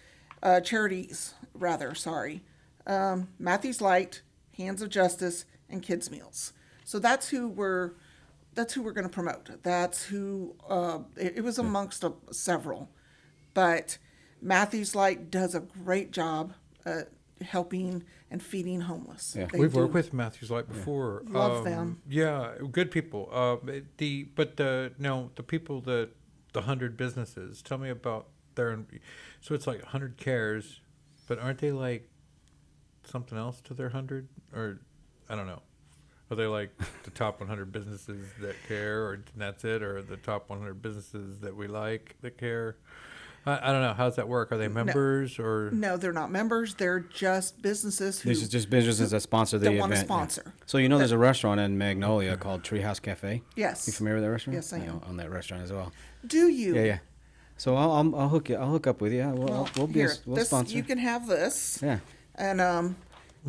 S7: Matthew's Light, Hands of Justice, and Kids Meals. So that's who we're going to promote. That's who it was amongst several, but Matthew's Light does a great job helping and feeding homeless.
S3: Yeah.
S7: They
S2: We've
S7: do.
S2: worked with Matthews Light before.
S7: Love them.
S2: Yeah, good people. The people that the 100 businesses. Tell me about their. So it's like 100 cares, but aren't they like something else to their 100? Or I don't know. Are they like the top 100 businesses that care, or that's it, or the top 100 businesses that we like that care? I don't know. How does that work? Are they members or?
S7: No, they're not members. They're just businesses who
S3: This is just businesses that sponsor the
S7: that
S3: event.
S7: want to
S3: yeah.
S7: sponsor.
S3: So there's a restaurant in Magnolia called Treehouse Cafe.
S7: Yes.
S3: You familiar with that restaurant?
S7: Yes, I am.
S3: On that restaurant as well.
S7: Do you?
S3: Yeah. So I'll hook up with you. We'll
S7: Here,
S3: we'll sponsor.
S7: you can have this.
S3: Yeah.
S7: And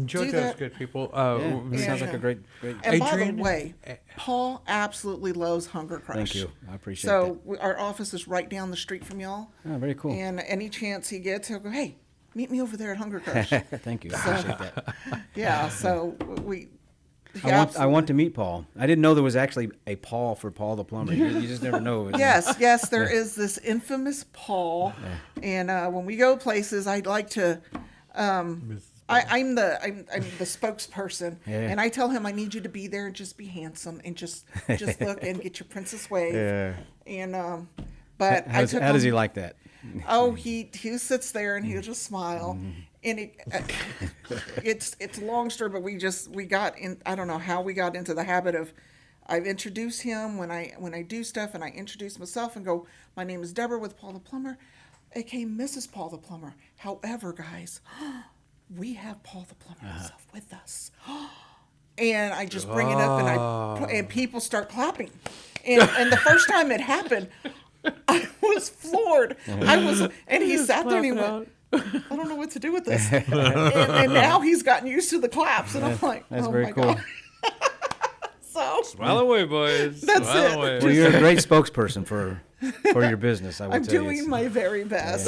S2: JoJo's
S7: that.
S2: good people.
S3: Yeah. Sounds like a great.
S7: and by
S2: Adrian?
S7: the way, Paul absolutely loves Hunger Crush.
S3: Thank you. I appreciate
S7: So our office is right down the street from y'all.
S3: Oh, very cool.
S7: And any chance he gets, he'll go, "Hey, meet me over there at Hunger Crush."
S3: Thank you. I appreciate that.
S7: Yeah. So we.
S3: I want to meet Paul. I didn't know there was actually a Paul for Paul the Plumber. You just never know.
S7: Yes, there is this infamous Paul, and when we go places, I'd like to. I'm the spokesperson, and I tell him I need you to be there and just be handsome and just look and get your princess wave.
S3: Yeah.
S7: And But
S3: How does he like that?
S7: Oh, he sits there and he'll just smile, and it's a long story, but we got in. I don't know how we got into the habit of. I've introduced him when I do stuff, and I introduce myself and go, "My name is Deborah with Paul the Plumber, aka Mrs. Paul the Plumber." However, guys, we have Paul the Plumber himself with us, and I just bring it up, and people start clapping, and the first time it happened. I was floored. And he sat there and he went, I don't know what to do with this. and now he's gotten used to the claps, and I'm like,
S3: That's
S7: oh
S3: very
S7: my
S3: cool.
S7: God. So
S2: Smile away, boys.
S7: That's
S2: Smile
S7: it.
S2: away.
S3: Well, you're a great spokesperson for your business. I would
S7: I'm
S3: tell you.
S7: doing my very best.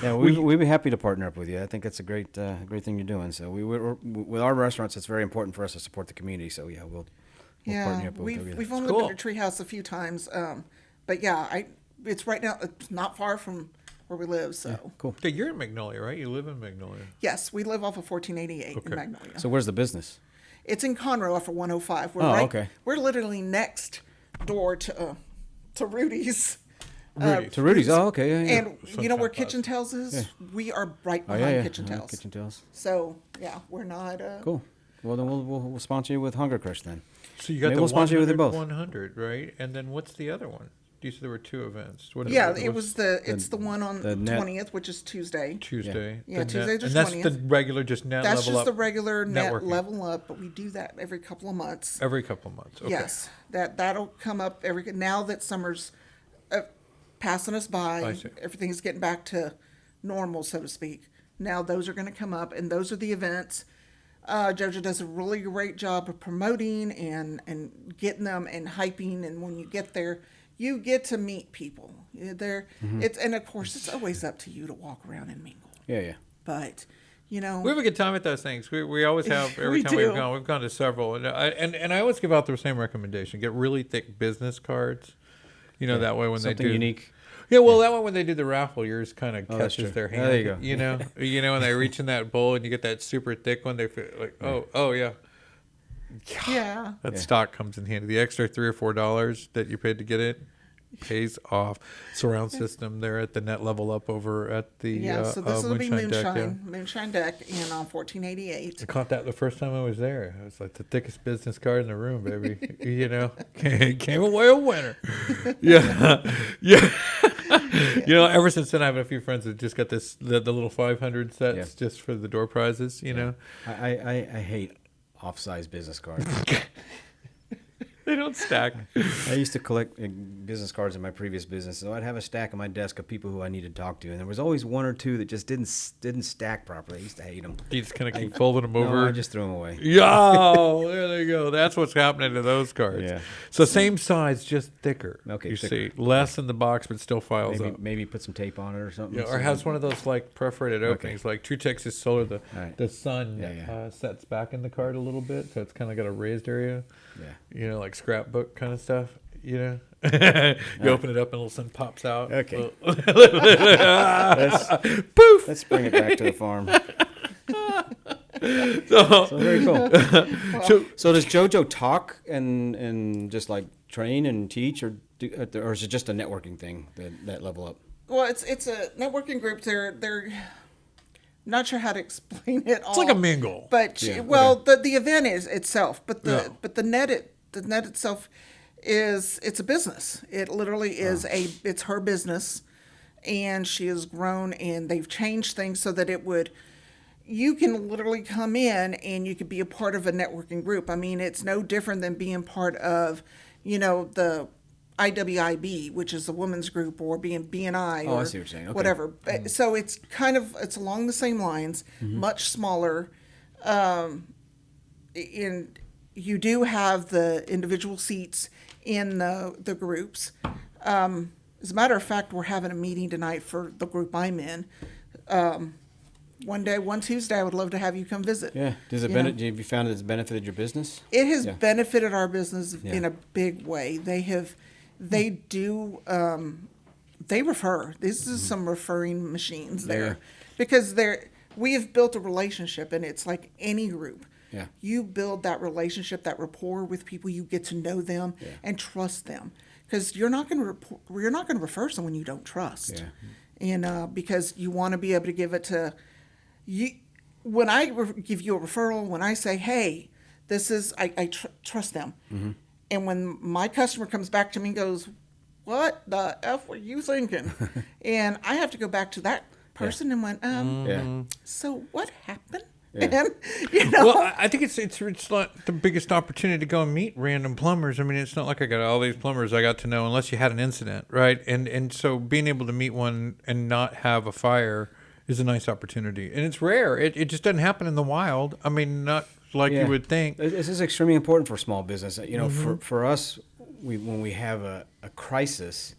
S3: Yeah, we'd be happy to partner up with you. I think that's a great thing you're doing. So we're with our restaurants, it's very important for us to support the community. So yeah, we'll partner
S7: Yeah,
S3: up with you.
S7: we've only
S2: Cool.
S7: been to Treehouse a few times, but yeah, it's right now. It's not far from where we live. So
S3: Cool.
S2: Okay, you're in Magnolia, right? You live in Magnolia.
S7: yes, we live off of 1488
S2: Okay.
S7: in Magnolia.
S3: So where's the business?
S7: It's in Conroe off of 105. We're
S3: Okay.
S7: We're literally next door to Rudy's.
S2: Rudy's.
S3: To Rudy's. Oh, okay. Yeah, yeah.
S7: And you know where Kitchen Tales is? We are right
S3: Oh,
S7: behind
S3: yeah.
S7: Kitchen Tales.
S3: Kitchen Tales.
S7: So yeah, we're not.
S3: Cool. Well, then we'll sponsor you with Hunger Crush then.
S2: So you got
S3: Maybe
S2: the
S3: we'll sponsor you with it
S2: 100,
S3: both.
S2: right? And then what's the other one? You said there were two events. What
S7: Yeah,
S2: what
S7: it was it's the one on
S3: the
S7: the
S3: net-
S7: 20th, which is Tuesday.
S2: Tuesday.
S7: Yeah,
S2: The
S7: Tuesday
S2: net-
S7: the
S2: And that's
S7: 20th.
S2: the regular, just net
S7: That's
S2: level
S7: just
S2: up.
S7: the regular net
S2: networking.
S7: level up, but we do that every couple of months.
S2: Every couple of months. Okay.
S7: Yes, that'll come up now that summer's passing us by.
S2: I see.
S7: Everything's getting back to normal, so to speak. Now those are going to come up, and those are the events. Jojo does a really great job of promoting and getting them and hyping. And when you get there, you get to meet people. And of course it's always up to you to walk around and mingle.
S3: Yeah.
S7: But you know,
S2: We have a good time at those things. We always have every
S7: We
S2: time
S7: do.
S2: we've gone. We've gone to several, and I always give out the same recommendation: get really thick business cards. You know, that way when
S3: Something
S2: they do
S3: unique.
S2: Yeah, well, that way when they do the raffle, yours kind of
S3: Oh, that's
S2: catches
S3: true.
S2: their
S3: Yeah,
S2: hand.
S3: there you go.
S2: You know, when they reach in that bowl and you get that super thick one, they feel like, oh yeah.
S7: yeah.
S2: That stock comes in handy. The extra $3 or $4 that you paid to get it pays off. Surround system there at the net level up over at the
S7: Yeah, so this will be
S2: Moonshine Deck. Yeah.
S7: Moonshine Deck, and on 1488.
S2: I caught that the first time I was there. It was like the thickest business card in the room, baby. You know, came away a winner. Yeah, yeah. You know, ever since then, I have a few friends that just got the little 500 sets just for the door prizes. You know,
S3: I hate off-size business cards.
S2: they don't stack.
S3: I used to collect business cards in my previous business, so I'd have a stack on my desk of people who I needed to talk to, and there was always one or two that just didn't stack properly. I used to hate them.
S2: You just kind of keep folding them over.
S3: No, I just threw them away.
S2: Yeah, there you go. That's what's happening to those cards.
S3: Yeah.
S2: So same size, just thicker.
S3: Okay,
S2: You
S3: thicker.
S2: see, less in the box, but still files up.
S3: Maybe put some tape on it or something.
S2: Yeah, or has one of those like perforated openings, like True Texas Solar.
S3: Right.
S2: The sun
S3: Yeah.
S2: sets back in the card a little bit, so it's kind of got a raised area.
S3: Yeah.
S2: You know, like scrapbook kind of stuff. You know, you open it up and a little sun pops out.
S3: Okay.
S2: Poof.
S3: Let's bring it back to the farm.
S2: So,
S3: So very cool.
S2: so
S3: So does JoJo talk and just like train and teach, or is it just a networking thing that level up?
S7: Well, it's a networking group. They're not sure how to explain it all.
S2: it's like a mingle.
S7: But the event is itself, but the net itself it's a business. It literally is it's her business, and she has grown, and they've changed things so that you can literally come in and you could be a part of a networking group. I mean, it's no different than being part of, the IWIB, which is a women's group, or being BNI,
S3: Oh,
S7: or
S3: I see what you're saying. Okay.
S7: whatever. So it's it's along the same lines, much smaller. And you do have the individual seats in the groups. As a matter of fact, we're having a meeting tonight for the group I'm in. One Tuesday, I would love to have you come visit.
S3: Yeah. Does it have you found it's benefited your business?
S7: It has
S3: Yeah.
S7: benefited our business
S3: Yeah.
S7: in a big way. They refer. This is some referring machines there,
S3: Yeah.
S7: because we have built a relationship, and it's like any group.
S3: Yeah.
S7: You build that relationship, that rapport with people. You get to know them and trust them. because you're not going to refer someone you don't trust. And because you want to be able to give it to you. When I give you a referral, when I say, hey, this is, I trust them. And when my customer comes back to me and goes, what the F were you thinking? And I have to go back to that person and went, so what happened? And,
S2: Well, I think it's not the biggest opportunity to go and meet random plumbers. I mean, it's not like I got all these plumbers I got to know unless you had an incident, right? And so being able to meet one and not have a fire is a nice opportunity. And it's rare. It just doesn't happen in the wild. I mean, not like you would think.
S3: This is extremely important for small business. You know, for us, when we have a crisis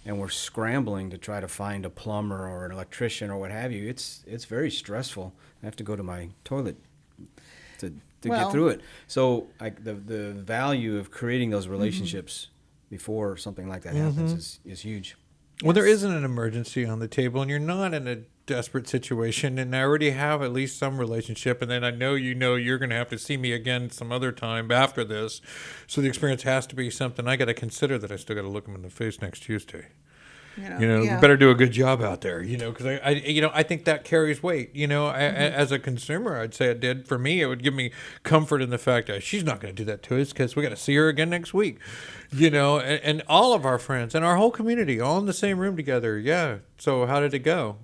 S3: and we're scrambling to try to find a plumber or an electrician or what have you, it's very stressful. I have to go to my toilet to get through it. So the value of creating those relationships before something like that happens is huge.
S2: When there isn't an emergency on the table and you're not in a desperate situation and I already have at least some relationship, and then I know you're going to have to see me again some other time after this, so the experience has to be something I got to consider that I still got to look them in the face next Tuesday. We better do a good job out there, because I think that carries weight. As a consumer, I'd say it did. For me, it would give me comfort in the fact that she's not going to do that to us because we got to see her again next week, and all of our friends and our whole community all in the same room together. Yeah. So how did it go?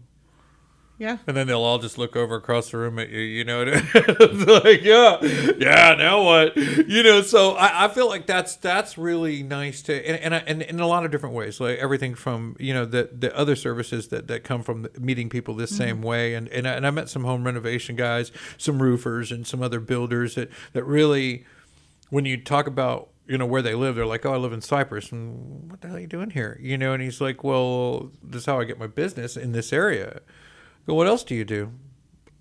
S7: Yeah.
S2: And then they'll all just look over across the room at you, it's like, yeah, now what? So I feel like that's really nice to, and in a lot of different ways, like everything from, the other services that come from meeting people this same way. And I met some home renovation guys, some roofers and some other builders that really, when you talk about, where they live, they're like, oh, I live in Cypress. And what the hell are you doing here? And he's like, well, this is how I get my business in this area. Go, what else do you do?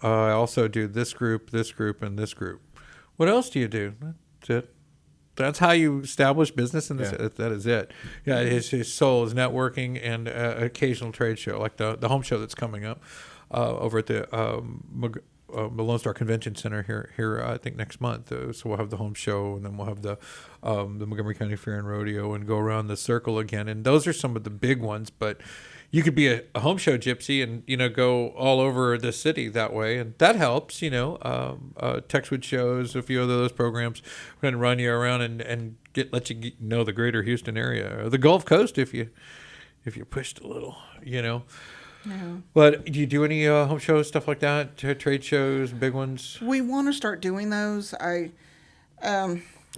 S2: I also do this group, and this group. What else do you do? That's it. That's how you establish business in this. That is it. Yeah, his soul is networking and occasional trade show, like the home show that's coming up over at the Lone Star Convention Center here I think next month. So we'll have the home show, and then we'll have the Montgomery County Fair and Rodeo, and go around the circle again. And those are some of the big ones, but you could be a home show gypsy and, go all over the city that way. And that helps, Texwood shows, a few of those programs going to run you around and let you know the greater Houston area, or the Gulf Coast if you pushed a little, Yeah. But do you do any home shows, stuff like that, trade shows, big ones?
S7: We want to start doing those.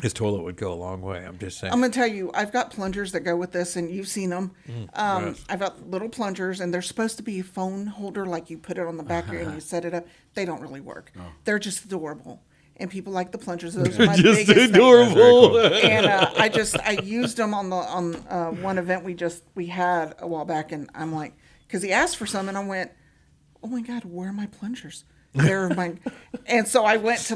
S2: His toilet would go a long way. I'm just saying.
S7: I'm going to tell you, I've got plungers that go with this, and you've seen them.
S2: Yes.
S7: I've got little plungers, and they're supposed to be a phone holder, like you put it on the back here and you set it up. They don't really work. Oh. They're just adorable. And people like the plungers. Those are my
S2: just
S7: biggest
S2: adorable.
S7: Cool. And I used them on one event we had a while back, and I'm like, because he asked for some, and I went, oh my God, where are my plungers? And so I went to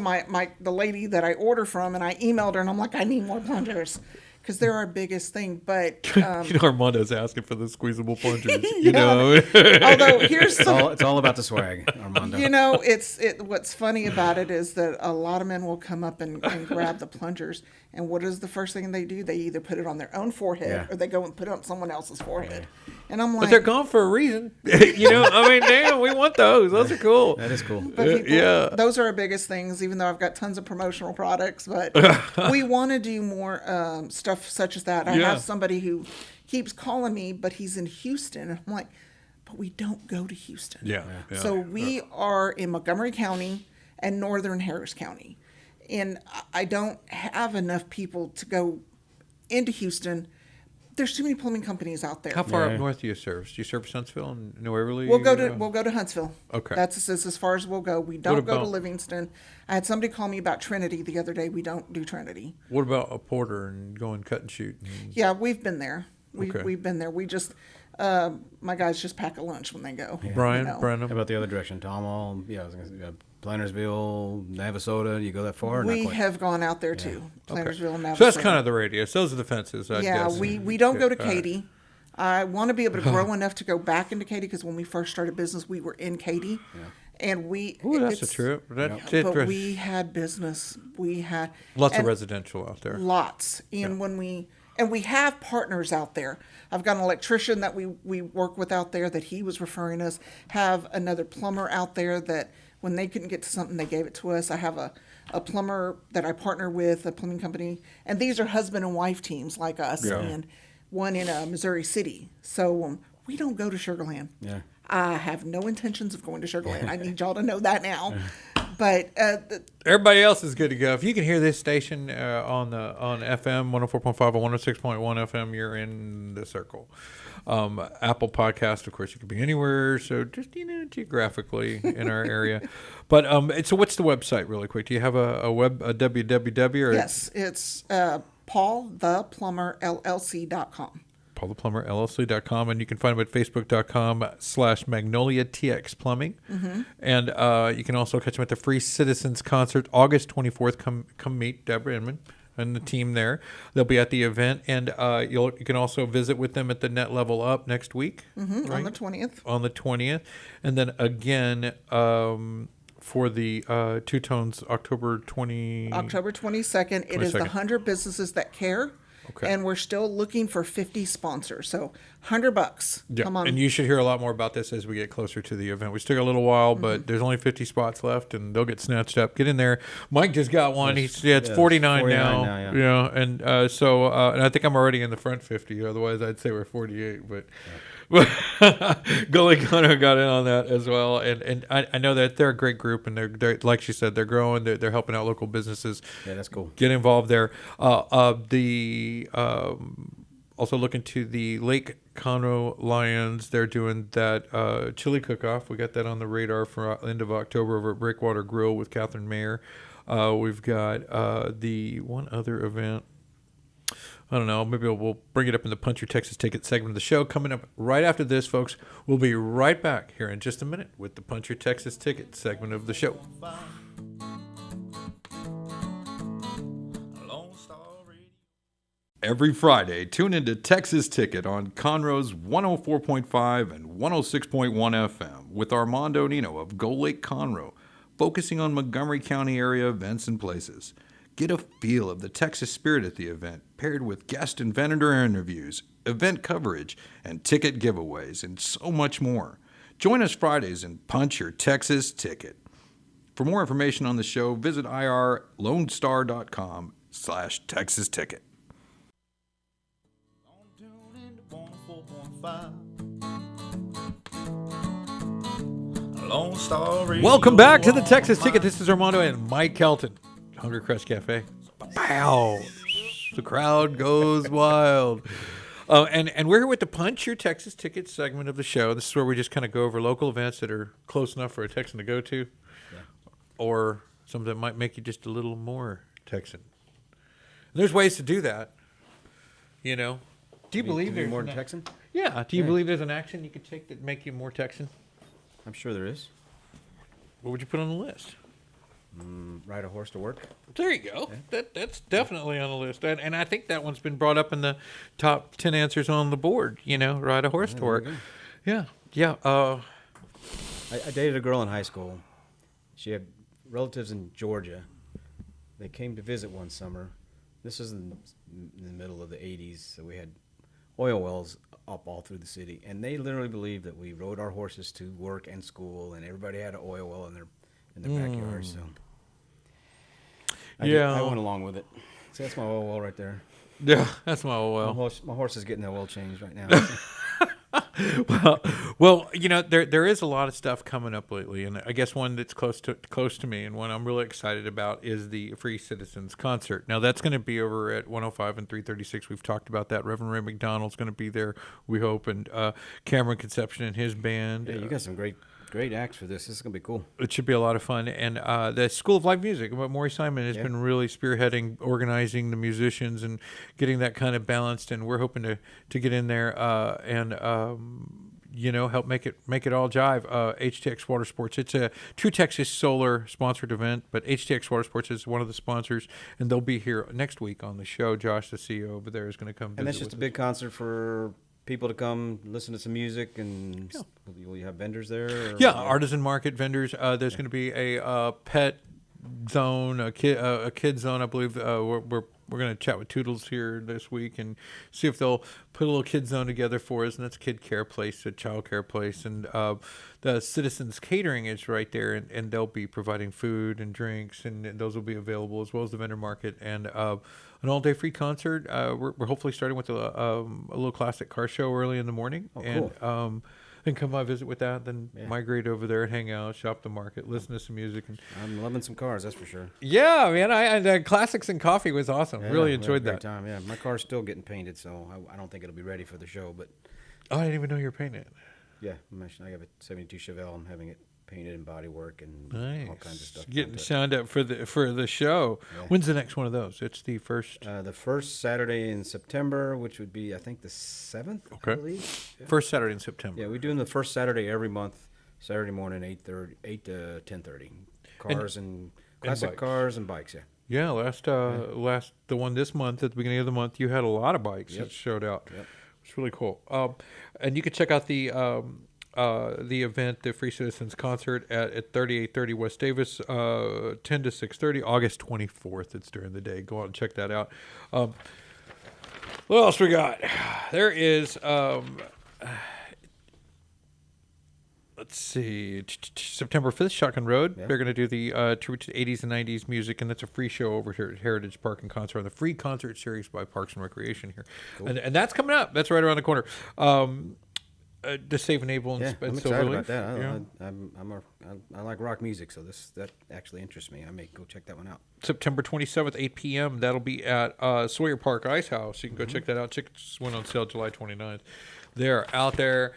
S7: the lady that I order from, and I emailed her, and I'm like, I need more plungers because they're our biggest thing. But
S2: Armando's asking for the squeezable plungers.
S7: Although
S3: it's all about the swag, Armando.
S7: What's funny about it is that a lot of men will come up and grab the plungers, and what is the first thing they do? They either put it on their own forehead or they go and put it on someone else's forehead. And I'm like,
S2: but they're gone for a reason. Damn, we want those. Those are cool.
S3: That is cool.
S7: But those are our biggest things, even though I've got tons of promotional products. But we want to do more stuff such as that. I have somebody who keeps calling me, but he's in Houston. And I'm like, but we don't go to Houston.
S2: Yeah.
S7: So we are in Montgomery County and northern Harris County. And I don't have enough people to go into Houston. There's too many plumbing companies out there.
S2: How far up north do you service? Do you service Huntsville and New Waverly?
S7: We'll go to Huntsville.
S2: Okay.
S7: That's as far as we'll go. We don't go to Livingston. I had somebody call me about Trinity the other day. We don't do Trinity.
S2: What about a Porter and go and cut and shoot?
S7: Yeah, we've been there. We've been there. We just my guys just pack a lunch when they go.
S2: Yeah. Brian, Brenham.
S3: How about the other direction? Tomal, I was going to say Plantersville, Navasota. Do you go that far?
S7: We have gone out there too. Plantersville and Navasota.
S2: So that's kind of the radius. Those are the fences, I guess.
S7: We don't go to Katy. I want to be able to grow enough to go back into Katy because when we first started business, we were in Katy. Yeah. And
S2: that's a trip.
S7: But we had business. We had
S2: lots of residential out there.
S7: Lots. And when and we have partners out there. I've got an electrician that we work with out there that he was referring us. Have another plumber out there that when they couldn't get to something, they gave it to us. I have a plumber that I partner with, a plumbing company, and these are husband and wife teams like us, and one in Missouri City. So we don't go to Sugar Land.
S3: Yeah.
S7: I have no intentions of going to Sugar Land. I need y'all to know that now. But
S2: Everybody else is good to go. If you can hear this station on FM 104.5 or 106.1 FM, you're in the circle. Apple Podcast, of course, you could be anywhere. So just geographically in our area. But so what's the website, really quick? Do you have a www? Or
S7: yes, it's paultheplumbernllc.com.
S2: paultheplumbernllc.com, and you can find them at facebook.com/magnoliatxplumbing. And you can also catch them at the Free Citizens Concert August 24th. Come meet Deborah Inman and the team there. They'll be at the event, and you can also visit with them at the Net Level Up next week.
S7: Right? On the 20th.
S2: On the 20th. And then again for the Two Tones October
S7: 22nd. It is the 100 Businesses That Care.
S2: Okay.
S7: And we're still looking for 50 sponsors. So $100.
S2: Yeah.
S7: Come on.
S2: And you should hear a lot more about this as we get closer to the event. We still got a little while, but there's only 50 spots left, and they'll get snatched up. Get in there. Mike just got one. It's 49 now. Yeah. And and I think I'm already in the front 50. Otherwise, I'd say we're 48. But Golakeconroe got in on that as well, and I know that they're a great group, and they're like she said, they're growing. They're helping out local businesses.
S3: Yeah, that's cool.
S2: Get involved there. Also looking to the Lake Conroe Lions. They're doing that chili cook-off. We got that on the radar for end of October over at Breakwater Grill with Catherine Mayer. We've got the one other event. I don't know. Maybe we'll bring it up in the Punch Your Texas Ticket segment of the show. Coming up right after this, folks. We'll be right back here in just a minute with the Punch Your Texas Ticket segment of the show. Every Friday, tune into Texas Ticket on Conroe's 104.5 and 106.1 FM with Armando Nino of Golakeconroe, focusing on Montgomery County area events and places. Get a feel of the Texas spirit at the event, paired with guest and vendor interviews, event coverage, and ticket giveaways, and so much more. Join us Fridays and punch your Texas ticket. For more information on the show, visit irlonestar.com/Texas Ticket. Welcome back to the Texas Ticket. This is Armando and Mike Kelton. Hungry Crust Cafe. Pow! The crowd goes wild. And we're here with the Punch Your Texas Ticket segment of the show. This is where we just kind of go over local events that are close enough for a Texan to go to, or some that might make you just a little more Texan. And there's ways to do that. Do you believe there's
S3: more Texan?
S2: Yeah. Do you believe there's an action you could take that make you more Texan?
S3: I'm sure there is.
S2: What would you put on the list?
S3: Ride a horse to work.
S2: There you go. Yeah. That's definitely on the list. And I think that one's been brought up in the top 10 answers on the board, ride a horse to work. Yeah. Yeah.
S3: I dated a girl in high school. She had relatives in Georgia. They came to visit one summer. This was in the middle of the 80s, so we had oil wells up all through the city. And they literally believed that we rode our horses to work and school, and everybody had an oil well in their backyard. So I went along with it. See, that's my oil well right there.
S2: Yeah, that's my oil well.
S3: My horse is getting the oil changed right now.
S2: Well, there is a lot of stuff coming up lately, and I guess one that's close to me and one I'm really excited about is the Free Citizens Concert. Now, that's going to be over at 105 and 336. We've talked about that. Reverend Ray McDonald's going to be there, we hope, and Cameron Conception and his band.
S3: Yeah, you got some great acts for this. This is going to be cool.
S2: It should be a lot of fun. And the School of Live Music, Maury Simon has been really spearheading, organizing the musicians and getting that kind of balanced. And we're hoping to get in there and help make it all jive. HTX Water Sports. It's a True Texas Solar sponsored event, but HTX Water Sports is one of the sponsors, and they'll be here next week on the show. Josh, the CEO over there, is going to come visit.
S3: And that's just a big concert for people to come listen to some music, and will you have vendors there?
S2: Yeah, artisan market vendors. There's going to be a pet zone, a kid zone. I believe we're going to chat with Toodles here this week and see if they'll put a little kid zone together for us. And that's kid care place, a child care place, and the Citizens Catering is right there, and they'll be providing food and drinks, and those will be available as well as the vendor market and an all-day free concert. We're hopefully starting with a little classic car show early in the morning.
S3: Oh, cool.
S2: And then come by, visit with that, then migrate over there and hang out, shop the market, listen to some music. And
S3: I'm loving some cars, that's for sure.
S2: yeah, man, I classics and coffee was awesome.
S3: Yeah,
S2: Really
S3: we had a
S2: enjoyed
S3: great
S2: that.
S3: time. Yeah, my car's still getting painted, so I don't think it'll be ready for the show. But
S2: Oh, I didn't even know you were painting it.
S3: yeah, I have a '72 Chevelle. I'm having it painted and body work and
S2: Nice.
S3: all kinds of stuff.
S2: Getting signed up for the show.
S3: Yeah.
S2: When's the next one of those? It's the first
S3: The first Saturday in September, which would be I think the 7th.
S2: Okay.
S3: I believe. Yeah.
S2: first Saturday in September.
S3: Yeah, we're doing the first Saturday every month. Saturday morning, 8 to 10:30. Cars and classic
S2: bikes.
S3: cars and bikes. Yeah.
S2: Yeah, last the one this month at the beginning of the month, you had a lot of bikes
S3: Yep.
S2: that showed out.
S3: Yep.
S2: It's really cool. And you can check out the event, the Free Citizens Concert at 3830 West Davis, 10 to 6:30, August 24th. It's during the day. Go out and check that out. What else we got? There is. Let's see, September 5th, Shotgun Road.
S3: Yeah.
S2: They're going to do the tribute to 80s and 90s music, and that's a free show over here at Heritage Park and Concert on the free concert series by Parks and Recreation here. Cool. And that's coming up. That's right around the corner. To Save and Able and
S3: Yeah,
S2: Spend
S3: I'm
S2: Silver
S3: excited
S2: Leaf.
S3: about that.
S2: Yeah.
S3: I like rock music, so that actually interests me. I may go check that one out.
S2: September 27th, 8 p.m. That'll be at Sawyer Park Ice House. You can go check that out. Tickets went on sale July 29th. They're out there.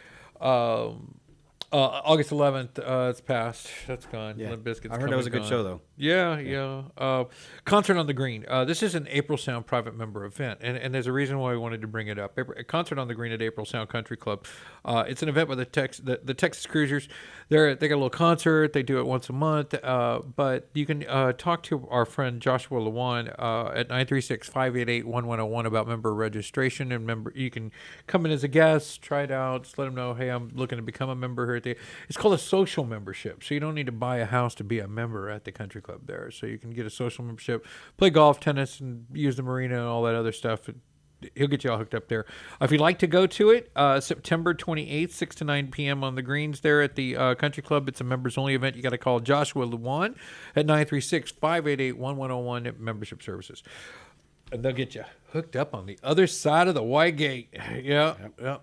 S2: August 11th, it's passed. That's gone.
S3: Yeah,
S2: Limp Bizkit's
S3: I heard that was a good
S2: gone.
S3: show, though.
S2: Yeah. Concert on the Green. This is an April Sound private member event, and there's a reason why we wanted to bring it up. A Concert on the Green at April Sound Country Club. It's an event by the Texas Cruisers. They got a little concert. They do it once a month, but you can talk to our friend Joshua Lewan at 936-588-1101 about member registration and member. You can come in as a guest, try it out, just let them know, hey, I'm looking to become a member here. It's called a social membership, so you don't need to buy a house to be a member at the country club there. So you can get a social membership, play golf, tennis, and use the marina and all that other stuff. He'll get you all hooked up there. If you'd like to go to it, September 28th, 6 to 9 p.m. on the greens there at the country club. It's a members-only event. You got to call Joshua Lewan at 936-588-1101 at membership services. And they'll get you hooked up on the other side of the Y gate. Yeah,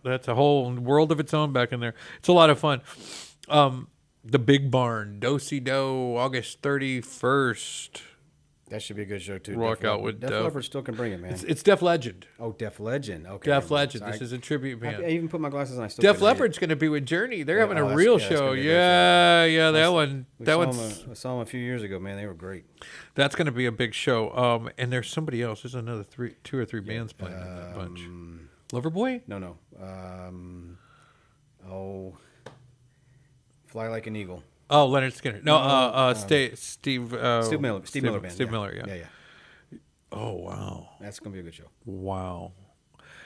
S2: that's a whole world of its own back in there. It's a lot of fun. The Big Barn, Do-Si-Do, August 31st.
S3: That should be a good show too.
S2: Rock out with
S3: Def
S2: Def.
S3: Leppard still can bring it, man.
S2: It's Def Legend.
S3: Oh, Def Legend. Okay.
S2: Def
S3: never mind.
S2: Legend. This is a tribute band.
S3: I even put my glasses on. I still
S2: Def
S3: couldn't read it.
S2: Leppard's going to be with Journey. They're
S3: Yeah,
S2: having a
S3: that's-
S2: real
S3: yeah, that's
S2: show.
S3: gonna be a great
S2: Yeah, that one.
S3: We
S2: That
S3: saw
S2: one's.
S3: them, I saw them a few years ago, man. They were great.
S2: That's going to be a big show. And there's somebody else. There's another two or three bands playing in that bunch. Loverboy?
S3: No. Fly Like an Eagle.
S2: Oh, Leonard Skinner. No, Steve.
S3: Steve Miller. Steve Miller Band.
S2: Steve Miller. Yeah.
S3: Yeah.
S2: Oh wow.
S3: That's gonna be a good show.
S2: Wow.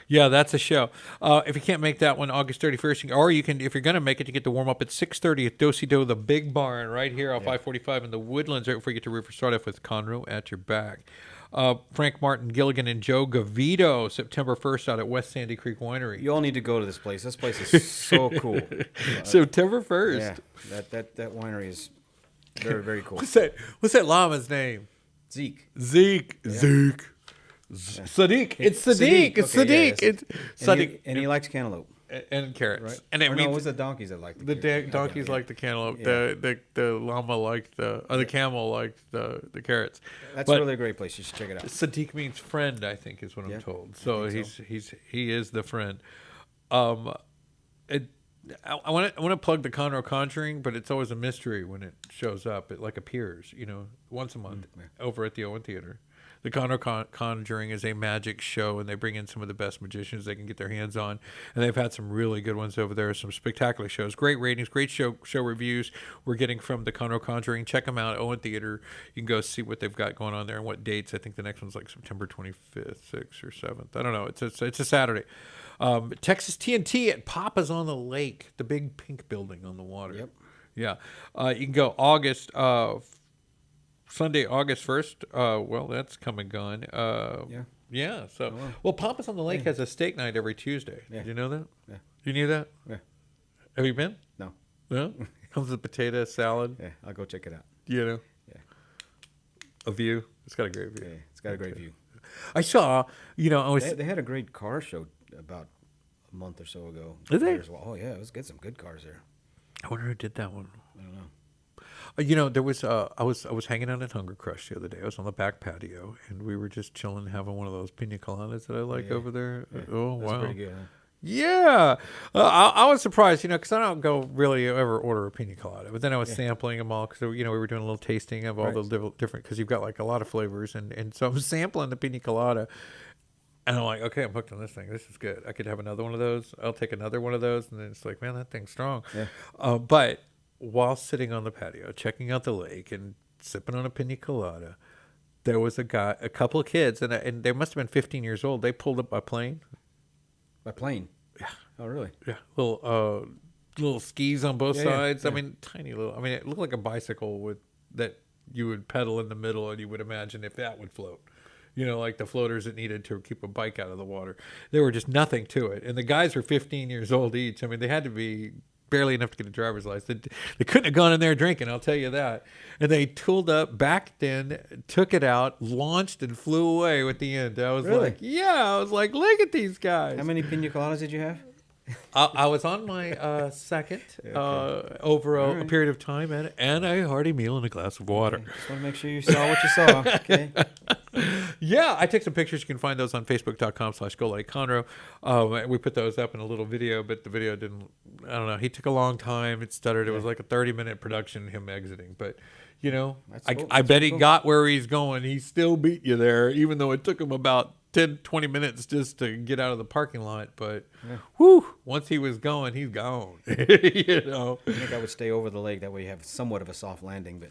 S2: Yeah, that's a show. If you can't make that one, August 31st, or you can, if you're going to make it, you get to warm up at 6:30 at Do-Si-Do, the Big Barn, right here off I-45 in the Woodlands, right before you get to River. Start off with Conroe at your back. Frank Martin, Gilligan, and Joe Gavito, September 1st out at West Sandy Creek Winery.
S3: You all need to go to this place. This place is so cool.
S2: September 1st.
S3: Yeah, that winery is very, very cool.
S2: What's that llama's name?
S3: Zeke.
S2: Zeke. Sadiq. It's Sadiq. It's
S3: Okay,
S2: Sadiq.
S3: yeah,
S2: It's
S3: And
S2: Sadiq.
S3: and he likes cantaloupe,
S2: And carrots.
S3: right?
S2: And it
S3: Or
S2: means
S3: no, it was the donkeys that like
S2: the donkeys like the cantaloupe.
S3: Yeah.
S2: The llama liked the camel liked the carrots.
S3: That's
S2: But
S3: really a great place. You should check it out.
S2: Sadiq means friend, I think, is what I'm
S3: Yeah,
S2: told. So
S3: I think
S2: he is the friend. I want to plug the Conroe Conjuring, but it's always a mystery when it shows up. It like appears, once a month over at the Owen Theater. The Conroe Conjuring is a magic show, and they bring in some of the best magicians they can get their hands on. And they've had some really good ones over there, some spectacular shows. Great ratings, great show reviews we're getting from the Conroe Conjuring. Check them out, Owen Theater. You can go see what they've got going on there and what dates. I think the next one's like September 25th, 6th, or 7th. I don't know. It's a Saturday. Texas TNT at Papa's on the Lake, the big pink building on the water.
S3: Yep.
S2: Yeah. You can go August Sunday, August 1st. Well, that's come and gone.
S3: Yeah.
S2: Yeah. So,
S3: wow.
S2: well, Pampas on the Lake has a steak night every Tuesday.
S3: Yeah.
S2: Did you know that?
S3: Yeah.
S2: You knew that?
S3: Yeah.
S2: Have you been?
S3: No.
S2: No. Comes with potato salad.
S3: Yeah. I'll go check it out.
S2: You know.
S3: Yeah.
S2: A view. It's got a great view.
S3: Yeah. It's got a great view.
S2: I saw. I was.
S3: They had a great car show about a month or so ago.
S2: Did they?
S3: There as well. Oh yeah, it was good. Some good cars there.
S2: I wonder who did that one.
S3: I don't know.
S2: There was I was hanging out at Hunger Crush the other day. I was on the back patio, and we were just chilling, having one of those pina coladas that I like over there.
S3: Yeah.
S2: Oh
S3: That's
S2: wow,
S3: pretty good. Huh?
S2: yeah. I was surprised, because I don't go really ever order a pina colada. But then I was sampling them all because we were doing a little tasting of all
S3: Right.
S2: the different because you've got like a lot of flavors, and so I'm sampling the pina colada. And I'm like, okay, I'm hooked on this thing. This is good. I could have another one of those. I'll take another one of those. And then it's like, man, that thing's strong.
S3: Yeah.
S2: But while sitting on the patio, checking out the lake and sipping on a pina colada, there was a couple of kids, and they must have been 15 years old. They pulled up by plane.
S3: By plane.
S2: Yeah.
S3: Oh really?
S2: Yeah. Little skis on both
S3: Yeah,
S2: sides.
S3: yeah.
S2: I mean, tiny little. I mean, it looked like a bicycle that you would pedal in the middle, and you would imagine if that would float. Like the floaters that needed to keep a bike out of the water. There were just nothing to it. And the guys were 15 years old each. I mean, they had to be barely enough to get a driver's license. They couldn't have gone in there drinking, I'll tell you that. And they tooled up, backed in, took it out, launched, and flew away with the end. I was
S3: Really?
S2: like, look at these guys.
S3: How many pina coladas did you have?
S2: I was on my second over a period of time, and a hearty meal and a glass of water.
S3: Okay. Just want to make sure you saw what you saw. Okay.
S2: Yeah, I took some pictures. You can find those on Facebook.com/Golakeconroe. We put those up in a little video, but the video didn't, I don't know. He took a long time. It stuttered. It was like a 30-minute production, him exiting. But,
S3: That's cool.
S2: I
S3: That's
S2: bet he
S3: cool.
S2: got where he's going. He still beat you there, even though it took him about 10, 20 minutes just to get out of the parking lot. But, once he was going, he's gone.
S3: I think I would stay over the lake. That way you have somewhat of a soft landing. But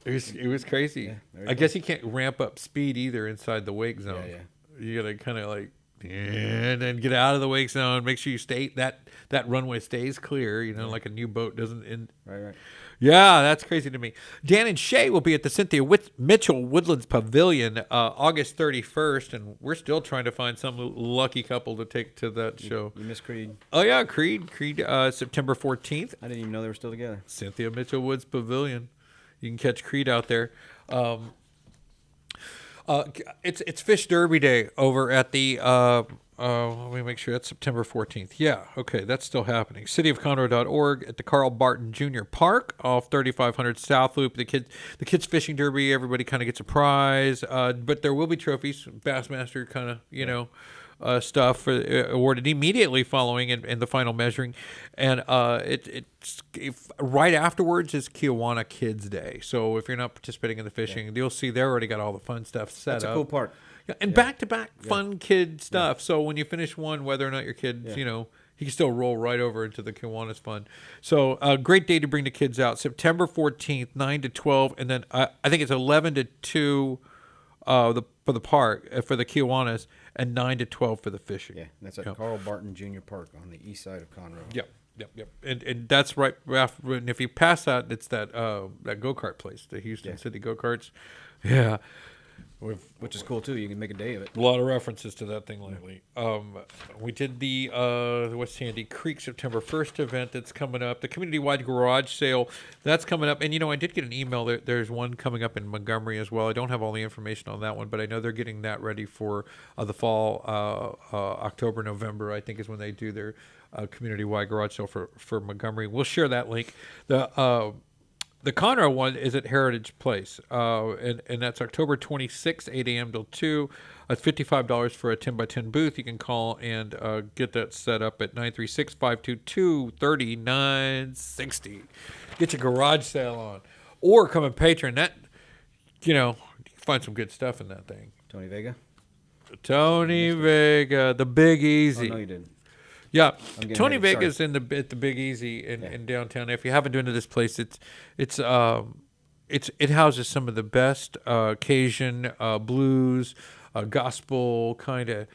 S2: It was crazy.
S3: Yeah, very
S2: I guess you can't ramp up speed either inside the wake zone.
S3: Yeah.
S2: You gotta kind of and then get out of the wake zone. Make sure you stay that runway stays clear. Like a new boat doesn't end.
S3: Right.
S2: Yeah, that's crazy to me. Dan and Shay will be at the Cynthia Mitchell Woodlands Pavilion August 31st, and we're still trying to find some lucky couple to take to that show.
S3: You miss Creed.
S2: Oh yeah, Creed September 14th.
S3: I didn't even know they were still together.
S2: Cynthia Mitchell Woods Pavilion. You can catch Creed out there. It's Fish Derby Day over at the. Let me make sure that's September 14th. Yeah, okay, that's still happening. cityofconroe.org at the Carl Barton Jr. Park off 3500 South Loop. The kids fishing derby. Everybody kind of gets a prize, but there will be trophies. Bassmaster kind of stuff awarded immediately following in the final measuring, and right afterwards is Kiwanis Kids Day. So if you're not participating in the fishing, you'll see they already got all the fun stuff set
S3: That's
S2: up.
S3: a cool park.
S2: Yeah, and back-to-back fun kid stuff. So when you finish one, whether or not your kid, he can still roll right over into the Kiwanis fun. So a great day to bring the kids out. September 14th, 9 to 12, and then I think it's 11 to 2 for the park, for the Kiwanis, and 9 to 12 for the fishing.
S3: Yeah, that's at Carl Barton Jr. Park on the east side of Conroe.
S2: Yep. And that's right after. And if you pass that, it's that go-kart place, the Houston City Go-Karts. Yeah.
S3: Which is cool too. You can make a day of it.
S2: A lot of references to that thing lately. We did the West Sandy Creek September 1st event that's coming up. The community-wide garage sale, that's coming up. And, I did get an email. There's one coming up in Montgomery as well. I don't have all the information on that one, but I know they're getting that ready for the fall, October, November, I think is when they do their community-wide garage sale for Montgomery. We'll share that link. The Conroe one is at Heritage Place, and that's October 26th, 8 a.m. till 2. It's $55 for a 10x10 booth. You can call and get that set up at 936-522-3960. Get your garage sale on. Or come and patron. That, you can find some good stuff in that thing.
S3: Tony Vega.
S2: Tony Vega, the Big Easy.
S3: Oh, no, you didn't.
S2: Yeah,
S3: getting
S2: Tony
S3: ready.
S2: Vega's at the Big Easy in downtown. If you haven't been to this place, it houses some of the best Cajun blues, gospel kind of.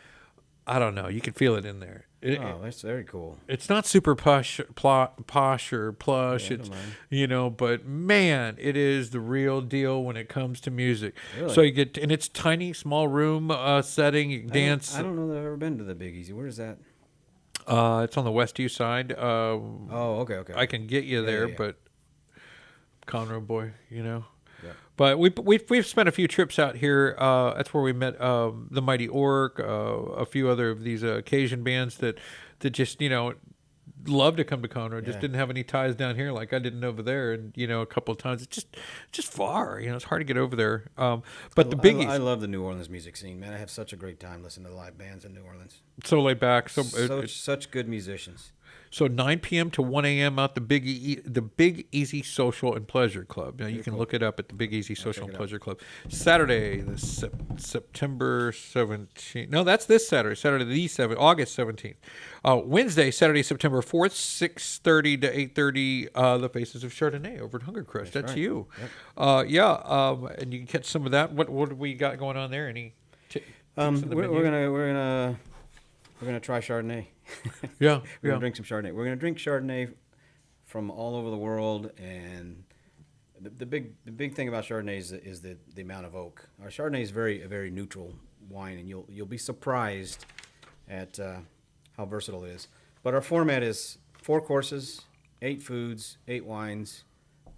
S2: I don't know. You can feel it in there.
S3: Oh, that's very cool.
S2: It's not super posh or plush.
S3: Yeah, I
S2: It's,
S3: don't mind.
S2: but man, it is the real deal when it comes to music.
S3: Really?
S2: So you get, and it's tiny, small room setting. You can dance.
S3: I don't know that I've ever been to the Big Easy. Where is that?
S2: It's on the West East Side.
S3: Oh, okay.
S2: I can get you there,
S3: yeah.
S2: but Conroe boy,
S3: Yeah.
S2: But we've spent a few trips out here. That's where we met the Mighty Orc, a few other of these Cajun bands that just love to come to Conroe. Just
S3: Yeah.
S2: didn't have any ties down here like I didn't over there. And a couple of times it's just far. It's hard to get over there. But the biggies,
S3: I love the New Orleans music scene, man. I have such a great time listening to the live bands in New Orleans.
S2: so laid back.
S3: Such good musicians.
S2: So 9 p.m. to 1 a.m. out the Big Easy Social and Pleasure Club. Now you can look it up at the Big Easy Social and Pleasure Club. Saturday, September 17th. No, that's this Saturday. August 17th. Wednesday, Saturday, September 4th, 6:30 to 8:30. The Faces of Chardonnay over at Hunger Crush. That's
S3: right.
S2: you.
S3: Yep.
S2: And you can catch some of that. What do we got going on there? Any?
S3: We're gonna try Chardonnay.
S2: Yeah.
S3: We're gonna drink some Chardonnay. We're gonna drink Chardonnay from all over the world, and the big thing about Chardonnay is the amount of oak. Our Chardonnay is a very neutral wine, and you'll be surprised at how versatile it is. But our format is 4 courses, 8 foods, 8 wines,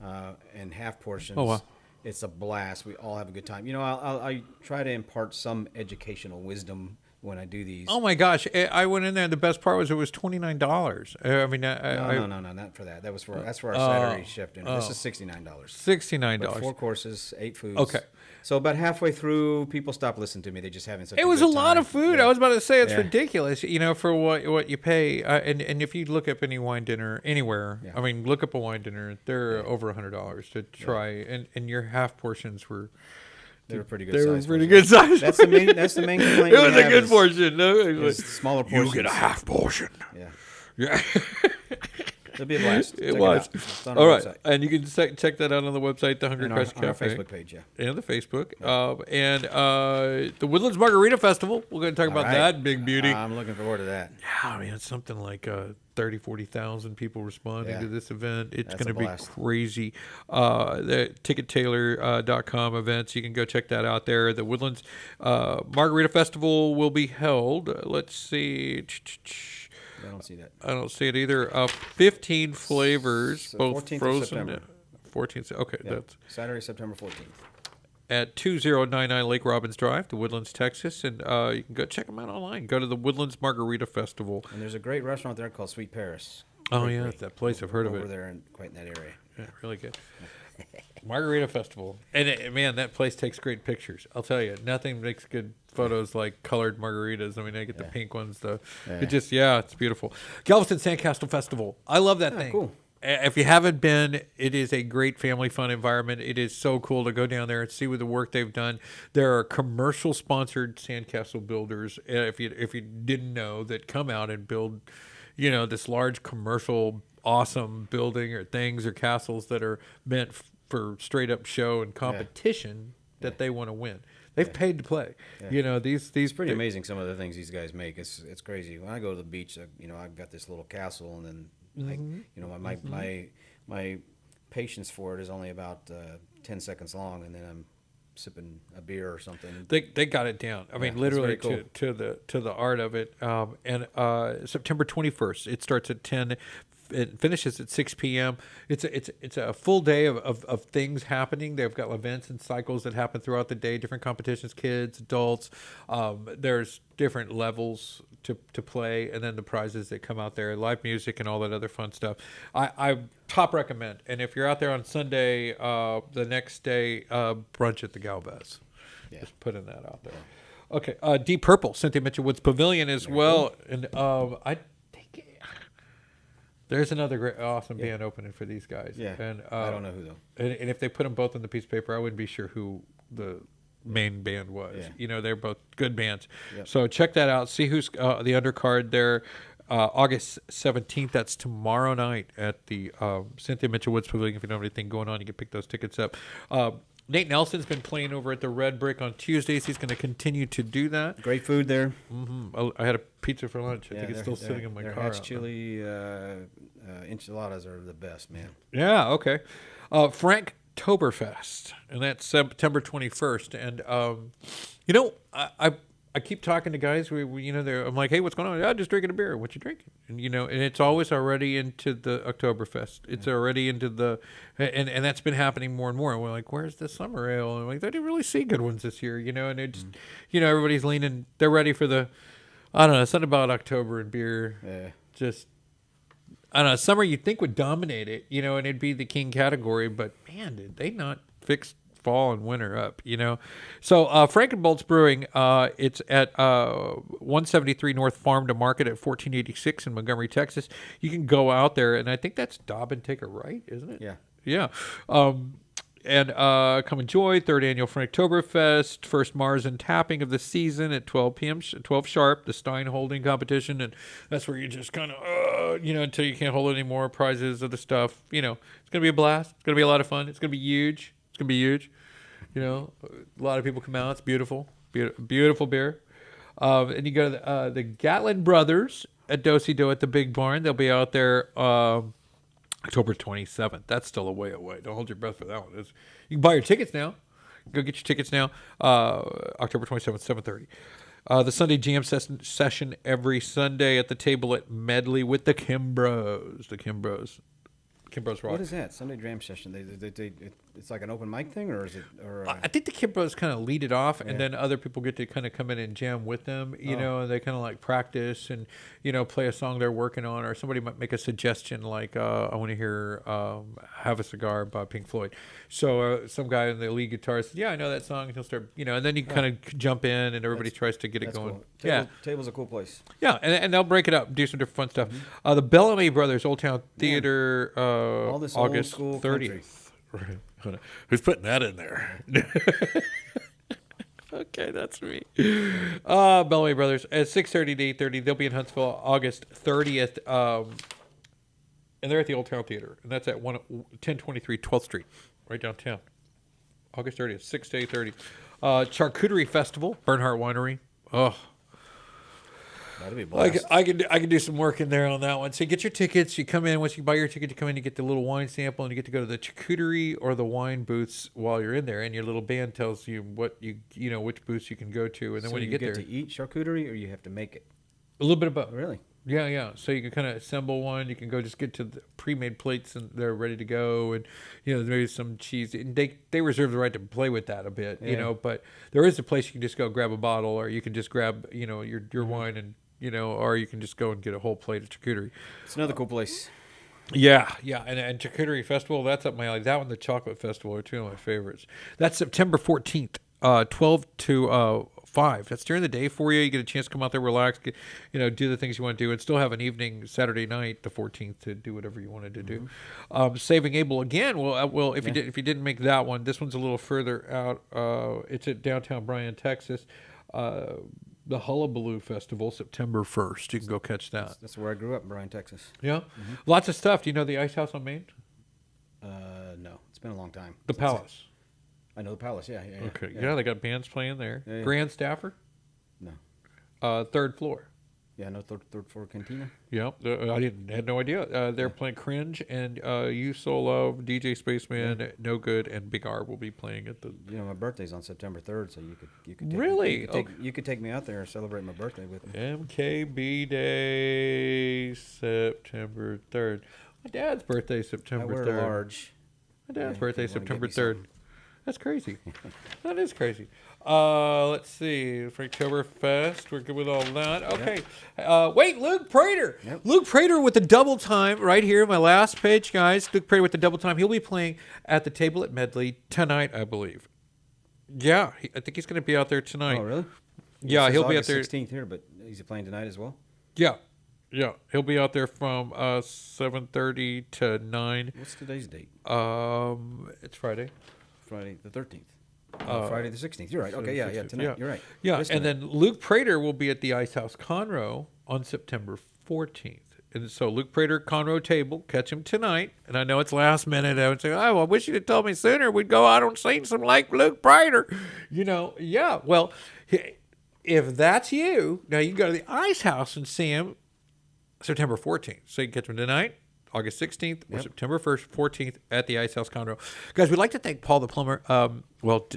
S3: and half portions.
S2: Oh, wow.
S3: It's a blast. We all have a good time. I try to impart some educational wisdom when I do these.
S2: Oh my gosh! I went in there, and the best part was it was $29. I mean,
S3: No, not for that. That's for our Saturday shift. This is $69.
S2: $69.
S3: 4 courses, 8 foods.
S2: Okay.
S3: So about halfway through, people stop listening to me. They just having such.
S2: It was a lot of food.
S3: Yeah.
S2: I was about to say it's
S3: Yeah.
S2: ridiculous, for what you pay. And if you look up any wine dinner anywhere,
S3: Yeah.
S2: I mean, look up a wine dinner. They're over $100 to try, and your half portions were.
S3: They were pretty good.
S2: They were
S3: size
S2: pretty
S3: portions.
S2: good size.
S3: That's the main complaint.
S2: It was
S3: we
S2: a
S3: have
S2: good
S3: is-
S2: portion. No,
S3: is smaller portions.
S2: You get a half portion.
S3: Yeah,
S2: Yeah.
S3: it'll be a blast.
S2: It
S3: Check
S2: was.
S3: out. It's on our
S2: All right.
S3: website.
S2: And you can check that out on the website, the Hunger
S3: And
S2: Crush
S3: on our
S2: Cafe.
S3: Facebook page. Yeah.
S2: And the Facebook. And the Woodlands Margarita Festival. We're going to talk about
S3: right.
S2: that big beauty.
S3: I'm looking forward to that.
S2: Yeah, I mean, it's something like 30,000, 40,000 people responding
S3: Yeah.
S2: to this event. It's
S3: That's
S2: going to
S3: a
S2: be
S3: blast.
S2: crazy. The tickettailor.com events, you can go check that out there. The Woodlands Margarita Festival will be held. Let's see.
S3: I don't see that.
S2: I don't see it either. 15 flavors,
S3: So
S2: both
S3: 14th of
S2: frozen.
S3: September.
S2: 14th. Okay,
S3: Yeah.
S2: that's
S3: Saturday, September 14th.
S2: at 2099 Lake Robbins Drive, the Woodlands, Texas, and you can go check them out online. Go to the Woodlands Margarita Festival.
S3: And there's a great restaurant there called Sweet Paris.
S2: Oh
S3: Great,
S2: yeah,
S3: great.
S2: that place. I've heard of
S3: Over
S2: it.
S3: there, quite in that area.
S2: Yeah, really good. Margarita Festival, and man, that place takes great pictures. I'll tell you, nothing makes good photos like colored margaritas. I mean, I get the pink ones. It's beautiful. Galveston Sandcastle Festival. I love that thing.
S3: Cool.
S2: If you haven't been, it is a great family fun environment. It is so cool to go down there and see what the work they've done. There are commercial sponsored sandcastle builders. If you didn't know, that come out and build, this large commercial awesome building or things or castles that are meant for straight up show and competition that they want to win. They've paid to play. These
S3: It's pretty amazing some of the things these guys make. It's crazy. When I go to the beach, I've got this little castle, and then my patience for it is only about 10 seconds long, and then I'm sipping a beer or something.
S2: They got it down. I mean,
S3: it's
S2: literally
S3: very cool.
S2: to the art of it. And September 21st, it starts at 10. It finishes at 6 p.m. It's a full day of things happening. They've got events and cycles that happen throughout the day, different competitions, kids, adults. There's different levels to play, and then the prizes that come out there, live music and all that other fun stuff. I top recommend. And if you're out there on Sunday, the next day, brunch at the Galvez.
S3: Yeah.
S2: Just putting that out there. Okay, Deep Purple, Cynthia Mitchell Woods Pavilion as well. And I think there's another great, awesome band opening for these guys.
S3: Yeah,
S2: And
S3: I don't know who though.
S2: And if they put them both on the piece of paper, I wouldn't be sure who the main band was.
S3: Yeah.
S2: They're both good bands.
S3: Yep.
S2: So check that out. See who's the undercard there. August 17th, that's tomorrow night at the Cynthia Mitchell Woods Pavilion. If you don't have anything going on, you can pick those tickets up. Nate Nelson's been playing over at the Red Brick on Tuesdays. He's going to continue to do that.
S3: Great food there.
S2: I had a pizza for lunch. I think it's still sitting in my
S3: their
S2: car.
S3: hatch chili enchiladas are the best, man.
S2: Yeah, okay. Frank Toberfest, and that's September 21st. And, you know, I keep talking to guys. I'm like, hey, what's going on? I'm just drinking a beer. What you drinking? And and it's always already into the Oktoberfest. It's already into the, and that's been happening more and more. And we're like, where's the summer ale? And I'm like, I didn't really see good ones this year, and it's, everybody's leaning. They're ready for the, I don't know, something about October and beer.
S3: Yeah.
S2: Just, I don't know, summer you'd think would dominate it, and it'd be the king category, but man, did they not fix fall and winter up, So Frankenbolt's Brewing, it's at 173 North Farm to Market at 1486 in Montgomery, Texas. You can go out there, and I think that's Dobbin Take a Right, isn't it?
S3: Yeah.
S2: Yeah. And come enjoy third annual Franktoberfest, first Mars and tapping of the season at 12 p.m. 12 sharp. The Stein holding competition, and that's where you just kind of until you can't hold it anymore. Prizes of the stuff. It's gonna be a blast. It's gonna be a lot of fun. It's gonna be huge. It's gonna be huge. A lot of people come out. It's beautiful, beautiful beer. And you go to the Gatlin Brothers at Do at the Big Barn. They'll be out there. October 27th. That's still a way away. Don't hold your breath for that one. You can buy your tickets now. Go get your tickets now. October 27th, 7:30. The Sunday jam session every Sunday at the table at Medley with the Kimbros. The Kimbros. Kimbros Rock.
S3: What is that? Sunday jam session? It's like an open mic thing, or is it?
S2: I think the Kimbros kind of lead it off, and then other people get to kind of come in and jam with them. And they kind of like practice and play a song they're working on, or somebody might make a suggestion like, I want to hear "Have a Cigar" by Pink Floyd. So some guy in the lead guitar says, "Yeah, I know that song." And he'll start, and then you kind of jump in, and everybody tries to get it going.
S3: Cool. Table's a cool place.
S2: Yeah, and they'll break it up, do some different fun stuff. The Bellamy Brothers Old Town Theater,
S3: All this
S2: August
S3: old school
S2: 30th. Who's putting that in there? Okay, that's me. Bellamy Brothers at 6:30 to 8:30. They'll be in Huntsville August 30th, and they're at the Old Town Theater, and that's at 1023 12th Street, right downtown. August 30th, 6 to 8:30. Charcuterie Festival, Bernhardt Winery. Oh.
S3: That'd be a blast.
S2: I can do some work in there on that one. So you get your tickets. You come in. Once you buy your ticket, you come in. You get the little wine sample, and you get to go to the charcuterie or the wine booths while you're in there. And your little band tells you what which booths you can go to. And then when you get there,
S3: to eat charcuterie, or you have to make it.
S2: A little bit of both.
S3: Really?
S2: Yeah. So you can kind of assemble one. You can go just get to the pre-made plates, and they're ready to go. And maybe some cheese. And they reserve the right to play with that a bit. But there is a place you can just go grab a bottle, or you can just grab your wine and. Or you can just go and get a whole plate of charcuterie.
S3: It's another cool place.
S2: Yeah, and Charcuterie Festival, that's up my alley. That one, the Chocolate Festival, are two of my favorites. That's September 14th, 12 to 5. That's during the day for you. You get a chance to come out there, relax, do the things you want to do, and still have an evening Saturday night, the 14th, to do whatever you wanted to do. Saving Abel again. Well, if you didn't make that one, this one's a little further out. It's at downtown Bryan, Texas. The Hullabaloo Festival, September 1st. You can go catch that.
S3: That's where I grew up, in Bryan, Texas.
S2: Yeah? Lots of stuff. Do you know the Ice House on Main?
S3: No. It's been a long time.
S2: The Palace.
S3: I know the Palace, yeah.
S2: Okay. Yeah, they got bands playing there.
S3: Yeah.
S2: Grand Stafford?
S3: No.
S2: Third Floor.
S3: Yeah, no, third floor cantina.
S2: Yeah, I had no idea. They're playing Cringe, and You So Love, DJ Spaceman, No Good, and Big R will be playing at the.
S3: My birthday's on September 3rd, so you could take
S2: really
S3: you could take me out there and celebrate my birthday with me.
S2: MKB Day, September 3rd. My dad's birthday, September 3rd.
S3: I wear large.
S2: My dad's birthday, September 3rd. That's crazy. That is crazy. Let's see. Franktoberfest. We're good with all that. Okay. Wait, Luke Prater.
S3: Yep.
S2: Luke Prater with the double time right here. My last page, guys. Luke Prater with the double time. He'll be playing at the table at Medley tonight, I believe. Yeah, I think he's going to be out there tonight.
S3: Oh, really?
S2: Yeah, he'll be out there.
S3: 16th here, but is he playing tonight as well?
S2: Yeah. He'll be out there from 7:30 to 9.
S3: What's today's date?
S2: It's Friday.
S3: Friday the 13th. Friday the 16th. You're right. Okay, yeah, tonight.
S2: Yeah.
S3: You're right.
S2: Yeah,
S3: This
S2: and
S3: tonight.
S2: then Luke Prater will be at the Ice House Conroe on September 14th. And so Luke Prater, Conroe Table, catch him tonight. And I know it's last minute. I would say, oh, I wish you'd have told me sooner. We'd go out and see some like Luke Prater. Yeah. Well, if that's you, now you can go to the Ice House and see him September 14th. So you can catch him tonight, August 16th, or September 1st, 14th at the Ice House Conroe. Guys, we'd like to thank Paul the Plumber,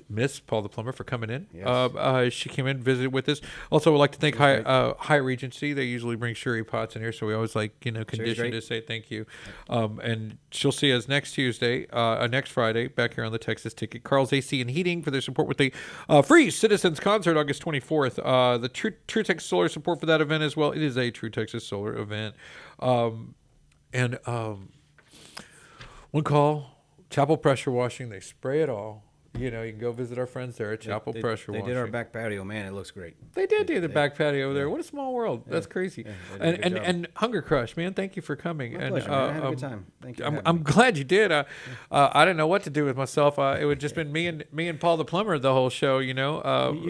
S2: Miss Paul the Plumber for coming in.
S3: Yes.
S2: She came in, visited with us. Also, we'd like to thank High Regency. They usually bring sherry pots in here, so we always condition to say thank you. And she'll see us next Friday, back here on the Texas Ticket. Carl's AC and Heating for their support with the free Citizens Concert, August 24th. The True Texas Solar support for that event as well. It is a True Texas Solar event. And one call, Chapel Pressure Washing. They spray it all. You can go visit our friends there at Chapel Pressure Washing.
S3: They did our back patio. Man, it looks great.
S2: They did do the back patio over there. What a small world. That's crazy.
S3: They did a good job.
S2: And Hunger Crush, man, thank you for coming.
S3: My pleasure, man. I had a good time. Thank you.
S2: I'm glad you did. I didn't know what to do with myself. It would just been me and Paul the Plumber the whole show. You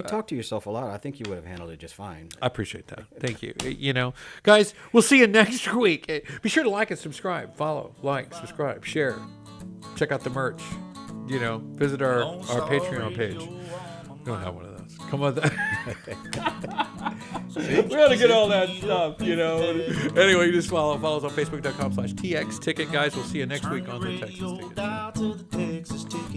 S3: talk to yourself a lot. I think you would have handled it just fine.
S2: I appreciate that. Thank you. Guys, we'll see you next week. Be sure to like and subscribe, follow, subscribe, share, check out the merch. Visit our Patreon page. We don't have one of those. Come on. We got to get all that stuff, Anyway, you just follow us on Facebook.com/TXTicket. Guys, we'll see you next week on the Texas Ticket.